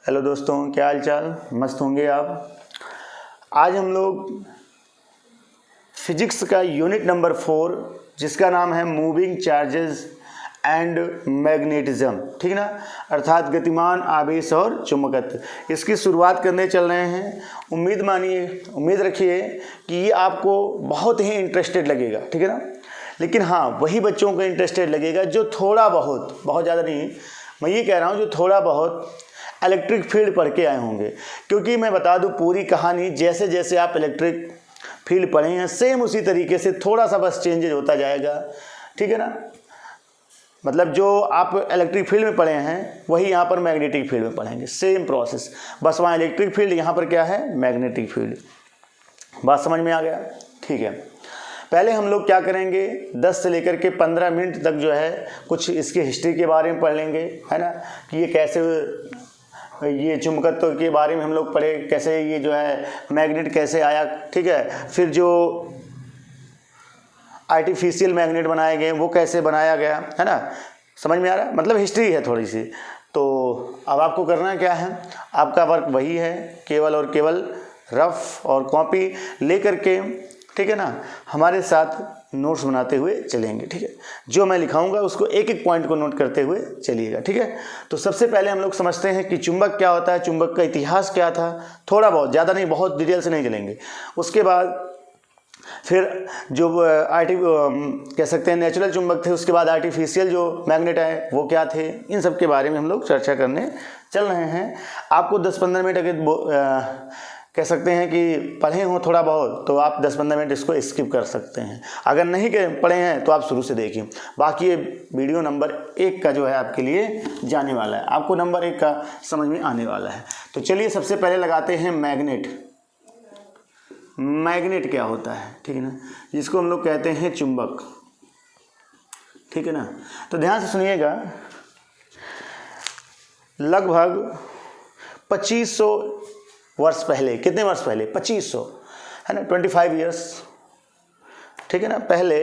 Hello दोस्तों, क्या हाल चाल? मस्त होंगे आप। आज हम लोग फिजिक्स का यूनिट नंबर 4 जिसका नाम है मूविंग चार्जेस एंड मैग्नेटिज्म, ठीक ना, अर्थात गतिमान आवेश और चुंबकत्व, इसकी शुरुआत करने चल रहे हैं। उम्मीद रखिए कि ये आपको बहुत ही इंटरेस्टेड लगेगा, ठीक है ना। लेकिन हाँ, वही बच्चों को इंटरेस्टेड लगेगा जो थोड़ा बहुत ज़्यादा नहीं, मैं ये कह रहा हूँ जो थोड़ा बहुत इलेक्ट्रिक फील्ड पढ़ के आए होंगे। क्योंकि मैं बता दूं पूरी कहानी, जैसे जैसे आप इलेक्ट्रिक फील्ड पढ़े हैं सेम उसी तरीके से थोड़ा सा बस चेंजेज होता जाएगा, ठीक है ना। मतलब जो आप इलेक्ट्रिक फील्ड में पढ़े हैं वही यहाँ पर मैग्नेटिक फील्ड में पढ़ेंगे, सेम प्रोसेस, बस वहाँ इलेक्ट्रिक फील्ड, यहाँ पर क्या है, मैग्नेटिक फील्ड। बात समझ में आ गया? ठीक है। पहले हम लोग क्या करेंगे, 10 से लेकर के 15 मिनट तक जो है कुछ इसकी हिस्ट्री के बारे में पढ़ लेंगे, है ना, कि ये कैसे, ये चुंबकत्व के बारे में हम लोग पढ़े, कैसे ये जो है मैग्नेट कैसे आया, ठीक है। फिर जो आर्टिफिशियल मैग्नेट बनाए गए वो कैसे बनाया गया, है ना, समझ में आ रहा है, मतलब हिस्ट्री है थोड़ी सी। तो अब आपको करना क्या है, आपका वर्क वही है, केवल और केवल रफ और कॉपी लेकर के, ठीक है ना, हमारे साथ नोट्स बनाते हुए चलेंगे, ठीक है। जो मैं लिखाऊंगा उसको एक एक पॉइंट को नोट करते हुए चलिएगा, ठीक है। तो सबसे पहले हम लोग समझते हैं कि चुंबक क्या होता है, चुंबक का इतिहास क्या था, थोड़ा बहुत, ज़्यादा नहीं, बहुत डिटेल से नहीं चलेंगे। उसके बाद फिर जो कह सकते हैं नेचुरल चुंबक थे, उसके बाद आर्टिफिशियल जो मैग्नेट है वो क्या थे, इन सब के बारे में हम लोग चर्चा करने चल रहे हैं। आपको 10-15 मिनट अगर कह सकते हैं कि पढ़े हों थोड़ा बहुत तो आप 10-15 मिनट इसको स्किप कर सकते हैं। अगर नहीं पढ़े हैं तो आप शुरू से देखिए। बाकी ये वीडियो नंबर 1 का जो है आपके लिए जाने वाला है, आपको नंबर 1 का समझ में आने वाला है। तो चलिए सबसे पहले लगाते हैं मैग्नेट। मैग्नेट क्या होता है, ठीक है ना, जिसको हम लोग कहते हैं चुंबक, ठीक है ना। तो ध्यान से सुनिएगा, लगभग 2500 वर्ष पहले, कितने वर्ष पहले, 2500, है ना, 25 ईयर्स, ठीक है ना, पहले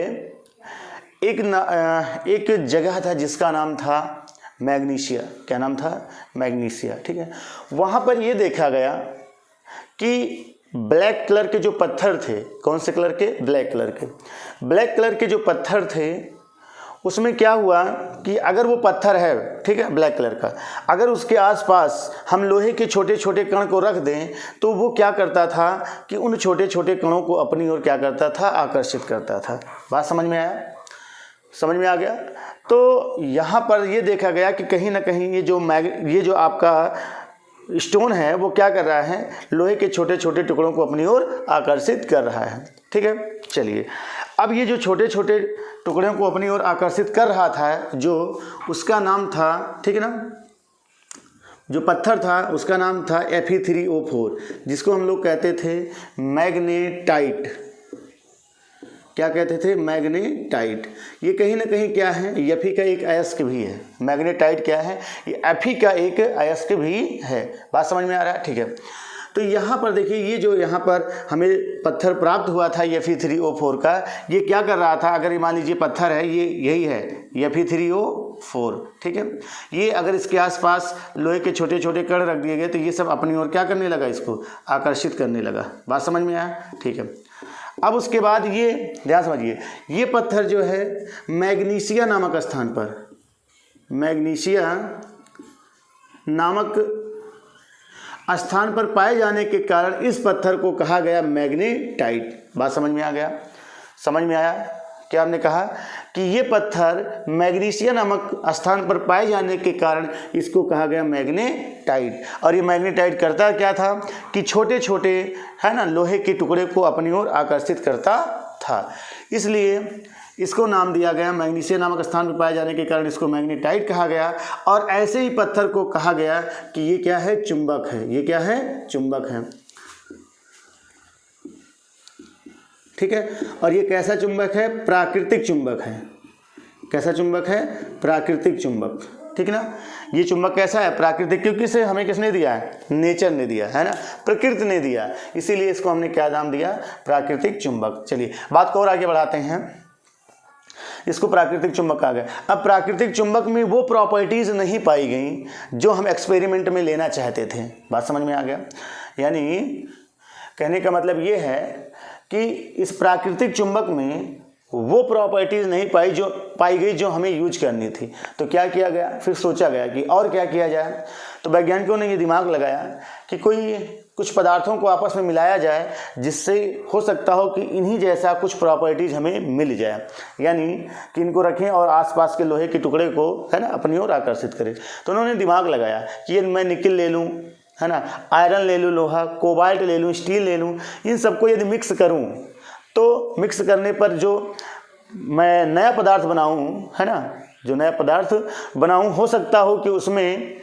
एक जगह था जिसका नाम था मैग्नीशिया। क्या नाम था? मैग्नीशिया, ठीक है। वहाँ पर ये देखा गया कि ब्लैक कलर के जो पत्थर थे, कौन से कलर के? ब्लैक कलर के। ब्लैक कलर के जो पत्थर थे उसमें क्या हुआ कि अगर वो पत्थर है, ठीक है, ब्लैक कलर का, अगर उसके आसपास हम लोहे के छोटे छोटे कण को रख दें तो वो क्या करता था कि उन छोटे छोटे कणों को अपनी ओर क्या करता था, आकर्षित करता था। बात समझ में आया? समझ में आ गया? तो यहाँ पर ये देखा गया कि कहीं ना कहीं ये जो आपका स्टोन है वो क्या कर रहा है, लोहे के छोटे छोटे टुकड़ों को अपनी ओर आकर्षित कर रहा है, ठीक है। चलिए, अब ये जो छोटे छोटे टुकड़ों को अपनी ओर आकर्षित कर रहा था, जो उसका नाम था, ठीक है ना, जो पत्थर था उसका नाम था Fe3O4, जिसको हम लोग कहते थे मैग्नेटाइट। क्या कहते थे? मैग्नेटाइट। ये कहीं ना कहीं क्या है, Fe का एक अयस्क भी है। मैग्नेटाइट क्या है? ये Fe का एक अयस्क भी है। बात समझ में आ रहा है? ठीक है। तो यहाँ पर देखिए, ये जो यहाँ पर हमें पत्थर प्राप्त हुआ था Fe3O4 का, ये क्या कर रहा था, अगर मान लीजिए पत्थर है, ये यही है Fe3O4, ठीक है। ये अगर इसके आसपास लोहे के छोटे छोटे कण रख दिए गए तो ये सब अपनी ओर क्या करने लगा, इसको आकर्षित करने लगा। बात समझ में आया? ठीक है। अब उसके बाद ये ध्यान समझिए, ये पत्थर जो है मैग्नीशिया नामक स्थान पर, मैग्नीशिया नामक स्थान पर पाए जाने के कारण इस पत्थर को कहा गया मैग्नेटाइट। बात समझ में आ गया? समझ में आया? क्या हमने कहा कि ये पत्थर मैग्नीशिया नामक स्थान पर पाए जाने के कारण इसको कहा गया मैग्नेटाइट। और ये मैग्नेटाइट करता क्या था कि छोटे छोटे, है ना, लोहे के टुकड़े को अपनी ओर आकर्षित करता था, इसलिए इसको नाम दिया गया। मैग्नीशिया नामक स्थान पर पाए जाने के कारण इसको मैग्नेटाइट कहा गया। और ऐसे ही पत्थर को कहा गया कि ये क्या है, चुंबक है। ये क्या है? चुंबक है, ठीक है। और ये कैसा चुंबक है? प्राकृतिक चुंबक है। कैसा चुंबक है? प्राकृतिक चुंबक, ठीक है ना। ये चुंबक कैसा है? प्राकृतिक, क्योंकि इसे हमें किसने दिया है? नेचर ने दिया है ना, प्रकृति ने दिया, इसीलिए इसको हमने क्या नाम दिया? प्राकृतिक चुंबक। चलिए बात को और आगे बढ़ाते हैं। इसको प्राकृतिक चुंबक कहा गया। अब प्राकृतिक चुंबक में वो प्रॉपर्टीज़ नहीं पाई गई जो हम एक्सपेरिमेंट में लेना चाहते थे। बात समझ में आ गया? यानी कहने का मतलब ये है कि इस प्राकृतिक चुंबक में वो प्रॉपर्टीज़ नहीं पाई गई जो हमें यूज करनी थी। तो क्या किया गया, फिर सोचा गया कि और क्या किया जाए। तो वैज्ञानिकों ने ये दिमाग लगाया कि कुछ पदार्थों को आपस में मिलाया जाए जिससे हो सकता हो कि इन्हीं जैसा कुछ प्रॉपर्टीज़ हमें मिल जाए, यानी कि इनको रखें और आसपास के लोहे के टुकड़े को है ना अपनी ओर आकर्षित करें। तो उन्होंने दिमाग लगाया कि ये मैं निकल ले लूँ, है ना, आयरन ले लूँ, लोहा, कोबाल्ट ले लूँ, स्टील ले लूँ, इन सबको यदि मिक्स करूँ तो मिक्स करने पर जो मैं नया पदार्थ बनाऊँ, है ना, जो नया पदार्थ बनाऊँ हो सकता हो कि उसमें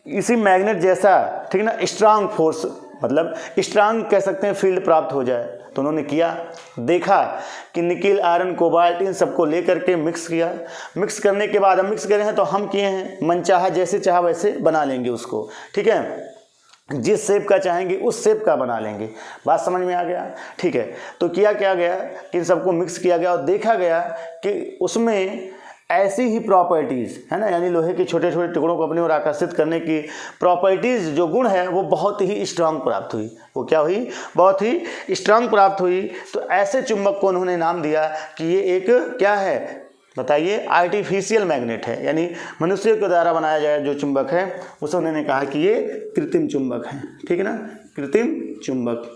इसी मैग्नेट जैसा, ठीक ना, स्ट्रांग फोर्स, मतलब स्ट्रांग कह सकते हैं, फील्ड प्राप्त हो जाए। तो उन्होंने किया, देखा कि निकिल, आयरन, कोबाल्ट इन सबको लेकर के मिक्स किया। मिक्स करने के बाद हम मिक्स करे हैं तो हम किए हैं मनचाहा, जैसे चाहा वैसे बना लेंगे उसको, ठीक है, जिस शेप का चाहेंगे उस शेप का बना लेंगे। बात समझ में आ गया? ठीक है। तो किया क्या गया कि इन सबको मिक्स किया गया और देखा गया कि उसमें ऐसी ही प्रॉपर्टीज़, है ना, यानी लोहे के छोटे छोटे टुकड़ों को अपनी ओर आकर्षित करने की प्रॉपर्टीज़ जो गुण है वो बहुत ही स्ट्रांग प्राप्त हुई। वो क्या हुई? बहुत ही स्ट्रांग प्राप्त हुई। तो ऐसे चुंबक को उन्होंने नाम दिया कि ये एक क्या है बताइए? आर्टिफिशियल मैग्नेट है, यानी मनुष्य के द्वारा बनाया जाए जो चुंबक है उसे उन्होंने कहा कि ये कृत्रिम चुंबक है। ठीक है ना, कृत्रिम चुंबक।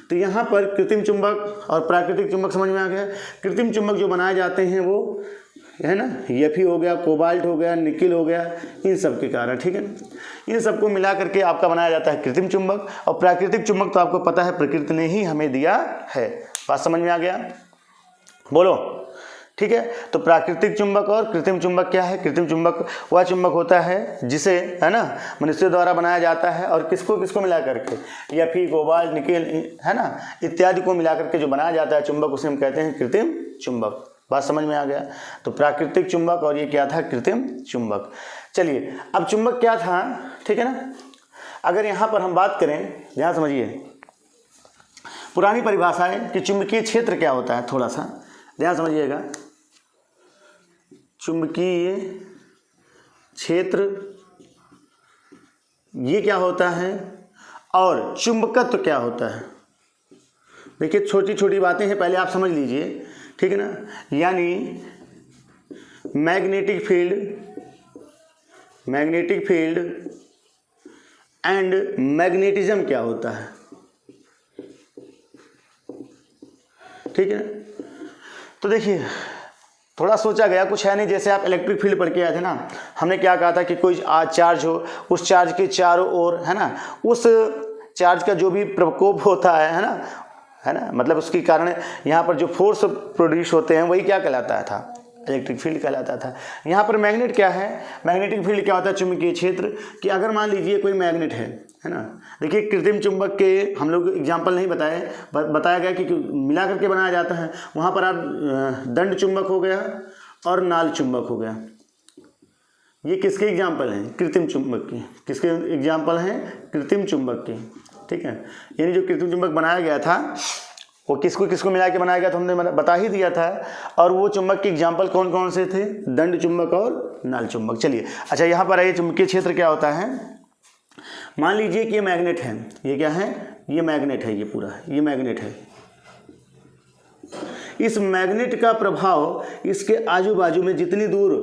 तो यहाँ पर कृत्रिम चुंबक और प्राकृतिक चुंबक समझ में आ गया। कृत्रिम चुंबक जो बनाए जाते हैं वो, है ना, एफी हो गया, कोबाल्ट हो गया, निकिल हो गया, इन सब के कारण, ठीक है, इन सबको मिला करके आपका बनाया जाता है कृत्रिम चुंबक। और प्राकृतिक चुंबक तो आपको पता है प्रकृति ने ही हमें दिया है। बात समझ में आ गया? बोलो, ठीक है। तो प्राकृतिक चुंबक और कृत्रिम चुंबक क्या है? कृत्रिम चुंबक वह चुंबक होता है जिसे, है ना, मनुष्य द्वारा बनाया जाता है और किसको किसको मिला करके, एफी, कोबाल्ट, निकिल, है ना, इत्यादि को मिला करके जो बनाया जाता है चुंबक, उसे हम कहते हैं कृत्रिम चुंबक। बात समझ में आ गया? तो प्राकृतिक चुंबक और ये क्या था? कृत्रिम चुंबक। चलिए, अब चुंबक क्या था, ठीक है ना। अगर यहाँ पर हम बात करें, ध्यान समझिए, पुरानी परिभाषा है कि चुंबकीय क्षेत्र क्या होता है, थोड़ा सा ध्यान समझिएगा। चुंबकीय क्षेत्र ये क्या होता है और चुंबकत्व क्या होता है। देखिए, छोटी छोटी बातें हैं, पहले आप समझ लीजिए, ठीक है ना। यानी मैग्नेटिक फील्ड एंड मैग्नेटिज्म क्या होता है, ठीक है। तो देखिए, थोड़ा सोचा गया, कुछ है नहीं, जैसे आप इलेक्ट्रिक फील्ड पढ़ के आए थे ना, हमने क्या कहा था कि कोई चार्ज हो, उस चार्ज के चारों ओर, है ना, उस चार्ज का जो भी प्रकोप होता है ना, मतलब उसके कारण यहाँ पर जो फोर्स प्रोड्यूस होते हैं वही क्या कहलाता था? इलेक्ट्रिक फील्ड कहलाता था। यहाँ पर मैग्नेट क्या है? मैग्नेटिक फील्ड क्या होता है? चुंबकीय क्षेत्र। कि अगर मान लीजिए कोई मैग्नेट है ना, देखिए कृत्रिम चुंबक के हम लोग एग्जाम्पल नहीं बताया गया कि मिला करके बनाया जाता है। वहाँ पर आप दंड चुंबक हो गया और नाल चुंबक हो गया, ये किसके एग्जाम्पल हैं? कृत्रिम चुंबक के। किसके एग्जाम्पल हैं? कृत्रिम चुंबक के, ठीक है। यानी जो कृत्रिम चुंबक बनाया गया था वो किसको किसको मिला के बनाया गया था, हमने बता ही दिया था। और वो चुंबक के एग्जाम्पल कौन कौन से थे? दंड चुंबक और नाल चुंबक। चलिए, अच्छा, यहाँ पर आइए, चुंबकीय क्षेत्र क्या होता है। मान लीजिए कि ये मैग्नेट है, ये क्या है? ये मैग्नेट है, ये पूरा ये मैग्नेट है। इस मैग्नेट का प्रभाव इसके आजू बाजू में जितनी दूर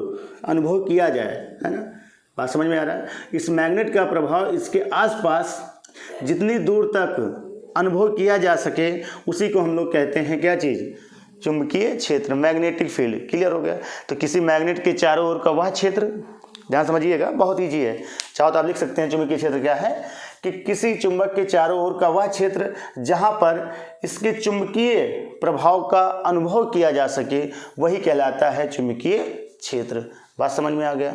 अनुभव किया जाए, है ना, बात समझ में आ रहा है? इस मैग्नेट का प्रभाव इसके आसपास जितनी दूर तक अनुभव किया जा सके उसी को हम लोग कहते हैं क्या चीज़? चुंबकीय क्षेत्र, मैग्नेटिक फील्ड। क्लियर हो गया? तो किसी मैग्नेट के चारों ओर का वह क्षेत्र, ध्यान समझिएगा, बहुत ईजी है, चाहो तो आप लिख सकते हैं चुंबकीय क्षेत्र क्या है, कि किसी चुंबक के चारों ओर का वह क्षेत्र जहां पर इसके चुंबकीय प्रभाव का अनुभव किया जा सके वही कहलाता है चुंबकीय क्षेत्र। बात समझ में आ गया?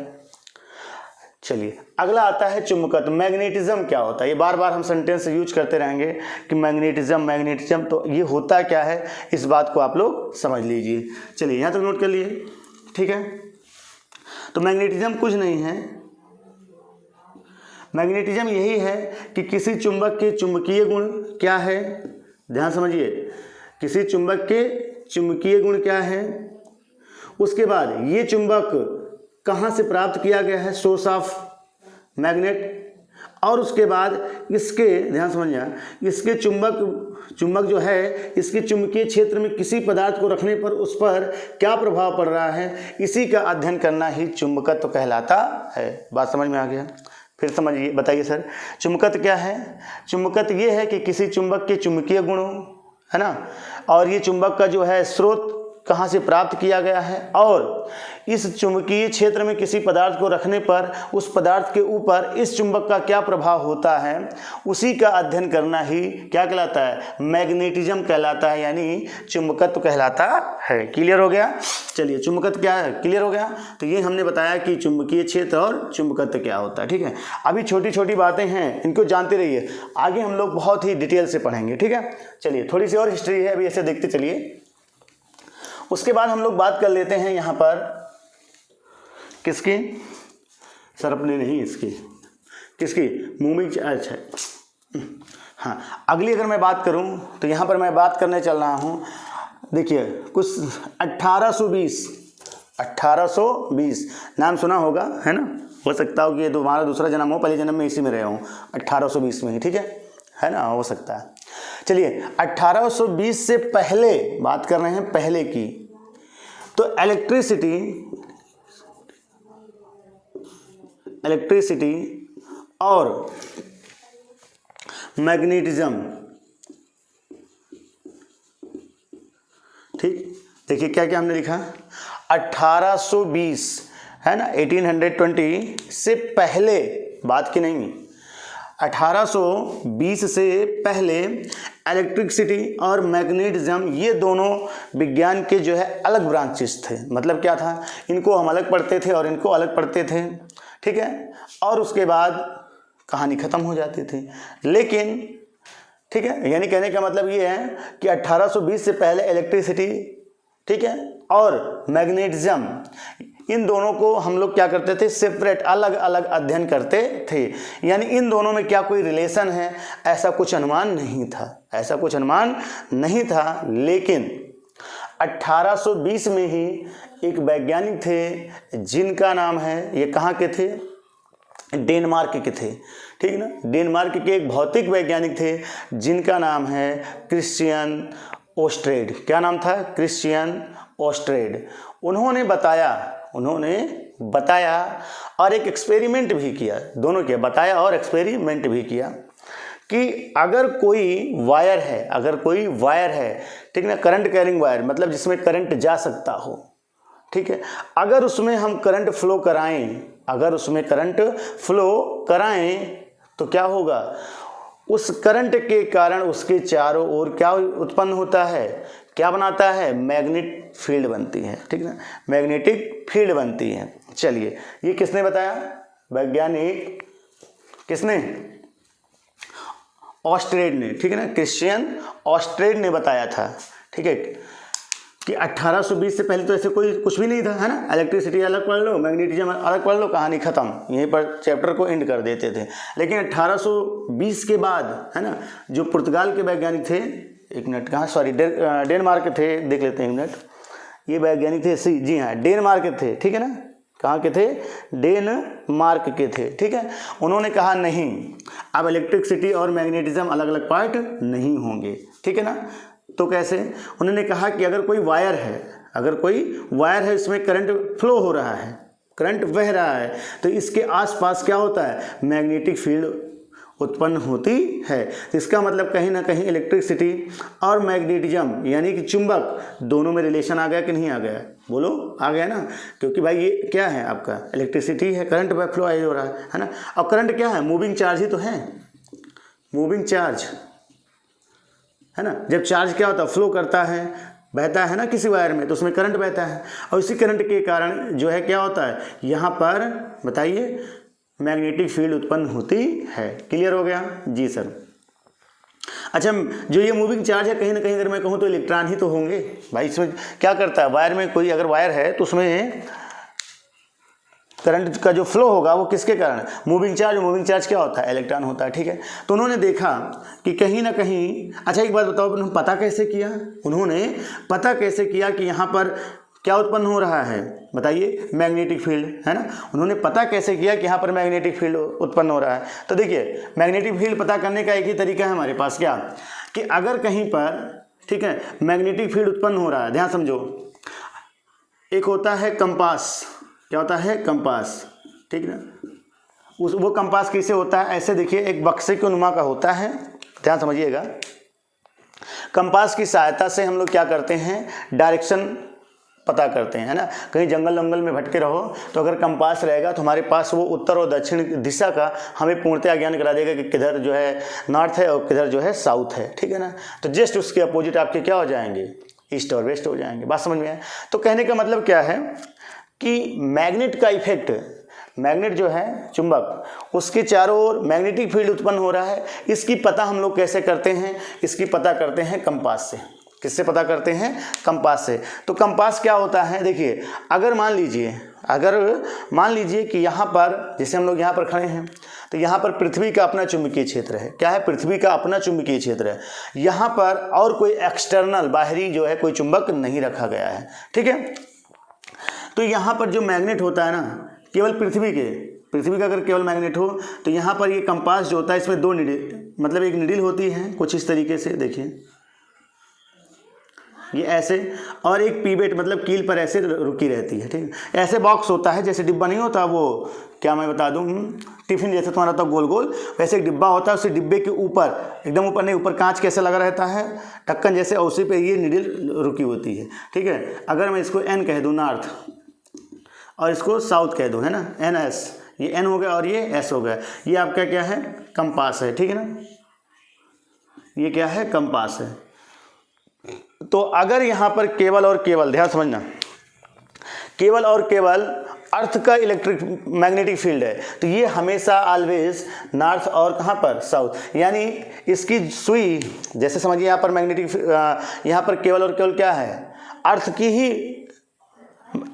चलिए, अगला आता है चुंबकत्व। मैग्नेटिज्म क्या होता है? ये बार बार हम सेंटेंस यूज करते रहेंगे कि मैग्नेटिज्म, तो ये होता क्या है, इस बात को आप लोग समझ लीजिए। चलिए, यहाँ तक नोट कर लिए, ठीक है। तो मैग्नेटिज्म कुछ नहीं है, मैग्नेटिज्म यही है कि किसी चुंबक के चुंबकीय गुण क्या है, ध्यान समझिए, किसी चुंबक के चुंबकीय गुण क्या है, उसके बाद ये चुंबक कहाँ से प्राप्त किया गया है, सोर्स ऑफ मैग्नेट, और उसके बाद इसके, ध्यान समझिए, इसके चुंबक जो है, इसके चुंबकीय क्षेत्र में किसी पदार्थ को रखने पर उस पर क्या प्रभाव पड़ रहा है, इसी का अध्ययन करना ही चुंबकत्व कहलाता है। बात समझ में आ गया? फिर समझिए, बताइए सर, चुंबकत्व क्या है? चुंबकत्व ये है कि किसी चुंबक के चुंबकीय गुणों, है ना, और ये चुंबक का जो है स्रोत कहाँ से प्राप्त किया गया है, और इस चुंबकीय क्षेत्र में किसी पदार्थ को रखने पर उस पदार्थ के ऊपर इस चुंबक का क्या प्रभाव होता है, उसी का अध्ययन करना ही क्या कहलाता है, मैग्नेटिज्म कहलाता है, यानी चुंबकत्व कहलाता है। क्लियर हो गया? चलिए, चुंबकत्व क्या है, क्लियर हो गया? तो ये हमने बताया कि चुंबकीय क्षेत्र और चुंबकत्व क्या होता है। ठीक है, अभी छोटी छोटी बातें हैं, इनको जानते रहिए, आगे हम लोग बहुत ही डिटेल से पढ़ेंगे। ठीक है, चलिए, थोड़ी सी और हिस्ट्री है, अभी ऐसे देखते चलिए। उसके बाद हम लोग बात कर लेते हैं यहाँ पर किसकी, सर अपने नहीं, इसकी, किसकी, मूविंग, अच्छा, हाँ, अगली अगर मैं बात करूँ तो यहाँ पर मैं बात करने चल रहा हूँ, देखिए कुछ 1820 नाम सुना होगा, है ना, हो सकता हो कि ये तुम्हारा दूसरा जन्म हो, पहले जन्म में इसी में रहे हूँ, 1820 में ही, ठीक है ना, हो सकता है। चलिए, 1820 से पहले बात कर रहे हैं, पहले की, तो इलेक्ट्रिसिटी और मैग्नेटिज्म, ठीक, देखिए क्या क्या हमने लिखा, 1820 है ना, 1820 से पहले बात की नहीं, 1820 से पहले इलेक्ट्रिसिटी और मैग्नेटिज्म ये दोनों विज्ञान के जो है अलग ब्रांचेस थे। मतलब क्या था, इनको हम अलग पढ़ते थे और इनको अलग पढ़ते थे, ठीक है, और उसके बाद कहानी ख़त्म हो जाती थी। लेकिन ठीक है, यानी कहने का मतलब ये है कि 1820 से पहले इलेक्ट्रिसिटी, ठीक है, और मैग्नेटिज्म, इन दोनों को हम लोग क्या करते थे, सेपरेट, अलग अलग अध्ययन करते थे। यानी इन दोनों में क्या कोई रिलेशन है, ऐसा कुछ अनुमान नहीं था, ऐसा कुछ अनुमान नहीं था। लेकिन 1820 में ही एक वैज्ञानिक थे जिनका नाम है, ये कहाँ के थे, डेनमार्क के थे, ठीक ना, डेनमार्क के एक भौतिक वैज्ञानिक थे जिनका नाम है क्रिश्चियन ओस्ट्रेड। क्या नाम था, क्रिश्चियन ओस्ट्रेड। उन्होंने बताया और एक एक्सपेरिमेंट भी किया, दोनों किया, बताया और एक्सपेरिमेंट भी किया कि अगर कोई वायर है, ठीक ना, करंट कैरिंग वायर, मतलब जिसमें करंट जा सकता हो, ठीक है, अगर उसमें हम करंट फ्लो कराएं, तो क्या होगा, उस करंट के कारण उसके चारों ओर क्या उत्पन्न होता है, क्या बनाता है, मैग्नेटिक फील्ड बनती है, ठीक ना, मैग्नेटिक फील्ड बनती है। चलिए, ये किसने बताया, वैज्ञानिक किसने, ऑस्ट्रेड ने, ठीक है ना, क्रिश्चियन ऑस्ट्रेड ने बताया था, ठीक है, कि 1820 से पहले तो ऐसे कोई कुछ भी नहीं था, है ना, इलेक्ट्रिसिटी अलग पढ़ लो, मैग्नेटिज्म अलग पढ़ लो, कहानी खत्म, यहीं पर चैप्टर को एंड कर देते थे। लेकिन 1820 के बाद, है ना, जो पुर्तगाल के वैज्ञानिक थे, एक मिनट, कहाँ, सॉरी, डेनमार्क थे, देख लेते हैं एक मिनट, ये वैज्ञानिक थे, जी हाँ, डेनमार्क थे, ठीक है ना, कहाँ के थे, डेनमार्क के थे, ठीक है। उन्होंने कहा नहीं, अब इलेक्ट्रिसिटी और मैग्नेटिज्म अलग अलग पार्ट नहीं होंगे, ठीक है ना। तो कैसे, उन्होंने कहा कि अगर कोई वायर है, इसमें करंट फ्लो हो रहा है, करंट बह रहा है, तो इसके आसपास क्या होता है, मैग्नेटिक फील्ड उत्पन्न होती है। इसका मतलब कहीं ना कहीं इलेक्ट्रिसिटी और मैग्नेटिज्म यानी कि चुंबक दोनों में रिलेशन आ गया कि नहीं आ गया, बोलो, आ गया ना, क्योंकि भाई ये क्या है, आपका इलेक्ट्रिसिटी है, करंट बाय फ्लो हो रहा है ना, और करंट क्या है, मूविंग चार्ज ही तो है, मूविंग चार्ज, है ना। जब चार्ज क्या होता है, फ्लो करता है, बहता है ना किसी वायर में, तो उसमें करंट बहता है, और इसी करंट के कारण जो है क्या होता है, यहाँ पर बताइए, मैग्नेटिक फील्ड उत्पन्न होती है। क्लियर हो गया जी सर। अच्छा, जो ये मूविंग चार्ज है, कहीं ना कहीं अगर मैं कहूँ तो इलेक्ट्रॉन ही तो होंगे भाई। इसमें क्या करता है, वायर में कोई अगर वायर है तो उसमें करंट का जो फ्लो होगा वो किसके कारण, मूविंग चार्ज क्या होता है, इलेक्ट्रॉन होता है, ठीक है। तो उन्होंने देखा कि कहीं ना कहीं, अच्छा एक बात बताओ, उन्होंने पता कैसे किया कि यहाँ पर क्या उत्पन्न हो रहा है बताइए, मैग्नेटिक फील्ड, है ना। उन्होंने पता कैसे किया कि यहाँ पर मैग्नेटिक फील्ड उत्पन्न हो रहा है। तो देखिए मैग्नेटिक फील्ड पता करने का एक ही तरीका है हमारे पास, क्या कि अगर कहीं पर, ठीक है, मैग्नेटिक फील्ड उत्पन्न हो रहा है, ध्यान समझो, एक होता है कंपास, क्या होता है, कंपास, ठीक ना। वो कंपास कैसे होता है, ऐसे देखिए एक बक्से के नुमा का होता है, ध्यान समझिएगा। कंपास की सहायता से हम लोग क्या करते हैं, डायरेक्शन पता करते हैं, है ना। कहीं जंगल वंगल में भटके रहो तो अगर कंपास रहेगा तो हमारे पास वो उत्तर और दक्षिण दिशा का हमें पूर्णतया ज्ञान करा देगा कि किधर जो है नॉर्थ है और किधर जो है साउथ है, ठीक है ना। तो जस्ट उसके अपोजिट आपके क्या हो जाएंगे, ईस्ट और वेस्ट हो जाएंगे। बात समझ में आए। तो कहने का मतलब क्या है कि मैग्नेट का इफेक्ट, मैग्नेट जो है चुंबक, उसके चारों ओर मैग्नेटिक फील्ड उत्पन्न हो रहा है। इसकी पता हम लोग कैसे करते हैं, इसकी पता करते हैं कंपास से। किससे पता करते हैं, कंपास से। तो कंपास क्या होता है, देखिए अगर मान लीजिए कि यहाँ पर, जैसे हम लोग यहाँ पर खड़े हैं तो यहाँ पर पृथ्वी का अपना चुंबकीय क्षेत्र है, क्या है, पृथ्वी का अपना चुंबकीय क्षेत्र है। यहाँ पर और कोई एक्सटर्नल बाहरी जो है कोई चुंबक नहीं रखा गया है, ठीक है। तो यहाँ पर जो मैग्नेट होता है ना, केवल पृथ्वी का अगर केवल मैग्नेट हो तो यहाँ पर ये कंपास जो होता है इसमें दो निडिल, मतलब एक निडिल होती है कुछ इस तरीके से, देखिए ये ऐसे, और एक पीवेट मतलब कील पर ऐसे रुकी रहती है, ठीक है। ऐसे बॉक्स होता है, जैसे डिब्बा नहीं होता वो, क्या मैं बता दूं, टिफिन जैसे तुम्हारा होता गोल गोल, वैसे एक डिब्बा होता है। उसी डिब्बे के ऊपर, एकदम ऊपर नहीं, ऊपर कांच कैसे लगा रहता है, ढक्कन जैसे, और उसी पे ये निडिल रुकी होती है, ठीक है। अगर मैं इसको एन कह दूँ नॉर्थ और इसको साउथ कह दूँ, है ना, एन एस, ये एन हो गया और ये एस हो गया, ये आपका क्या है, कंपास है, ठीक है ना, ये क्या है, कंपास है। तो अगर यहाँ पर केवल और केवल, ध्यान समझना, केवल और केवल अर्थ का इलेक्ट्रिक मैग्नेटिक फील्ड है तो ये हमेशा ऑलवेज नॉर्थ और कहाँ पर, साउथ। यानी इसकी सुई, जैसे समझिए यहाँ पर मैग्नेटिक, यहाँ पर केवल और केवल क्या है,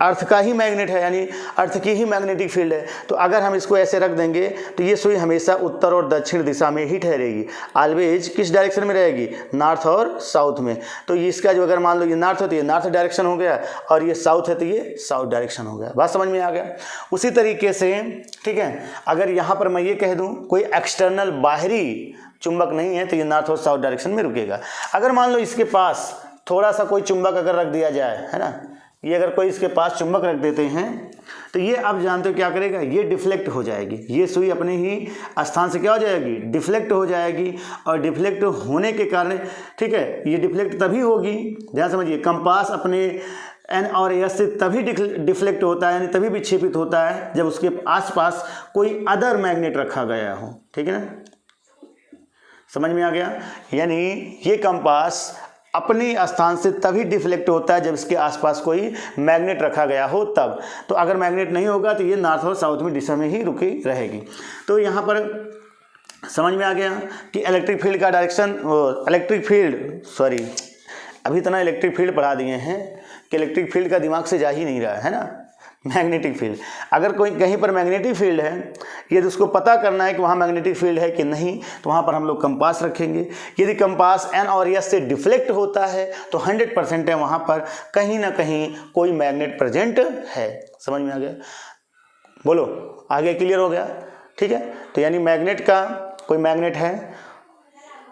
अर्थ का ही मैग्नेट है, यानी अर्थ की ही मैग्नेटिक फील्ड है। तो अगर हम इसको ऐसे रख देंगे तो ये सुई हमेशा उत्तर और दक्षिण दिशा में ही ठहरेगी, ऑलवेज किस डायरेक्शन में रहेगी, नॉर्थ और साउथ में। तो इसका जो अगर मान लो ये नॉर्थ है तो ये नॉर्थ डायरेक्शन हो गया, और ये साउथ है तो ये साउथ डायरेक्शन हो गया। बात समझ में आ गया। उसी तरीके से, ठीक है, अगर यहाँ पर मैं ये कह दूँ कोई एक्सटर्नल बाहरी चुंबक नहीं है तो ये नॉर्थ और साउथ डायरेक्शन में रुकेगा। अगर मान लो इसके पास थोड़ा सा कोई चुंबक अगर रख दिया जाए, है ना, ये अगर कोई इसके पास चुंबक रख देते हैं तो ये आप जानते हो क्या करेगा, ये डिफ्लेक्ट हो जाएगी, ये सुई अपने ही स्थान से क्या हो जाएगी, डिफ्लेक्ट हो जाएगी। और डिफ्लेक्ट होने के कारण, ठीक है, ये डिफ्लेक्ट तभी होगी, ध्यान समझिए, कंपास अपने एन और एस से तभी डिफ्लेक्ट होता है, यानी तभी विक्षेपित होता है जब उसके आसपास कोई अदर मैग्नेट रखा गया हो, ठीक है ना, समझ में आ गया। यानी ये कंपास अपने स्थान से तभी डिफ्लेक्ट होता है जब इसके आसपास कोई मैग्नेट रखा गया हो तब। तो अगर मैग्नेट नहीं होगा तो ये नॉर्थ और साउथ में दिशा में ही रुकी रहेगी। तो यहाँ पर समझ में आ गया कि इलेक्ट्रिक फील्ड का डायरेक्शन, अभी इतना इलेक्ट्रिक फील्ड पढ़ा दिए हैं कि इलेक्ट्रिक फील्ड का दिमाग से जा ही नहीं रहा है ना। मैग्नेटिक फील्ड, अगर कोई कहीं पर मैग्नेटिक फील्ड है, यदि उसको पता करना है कि वहाँ मैग्नेटिक फील्ड है कि नहीं, तो वहाँ पर हम लोग कंपास रखेंगे। यदि कंपास एन और एस से डिफ्लेक्ट होता है तो 100% है वहाँ पर कहीं ना कहीं कोई मैग्नेट प्रेजेंट है। समझ में आ गया, बोलो आगे क्लियर हो गया, ठीक है। तो यानी मैग्नेट का कोई मैग्नेट है,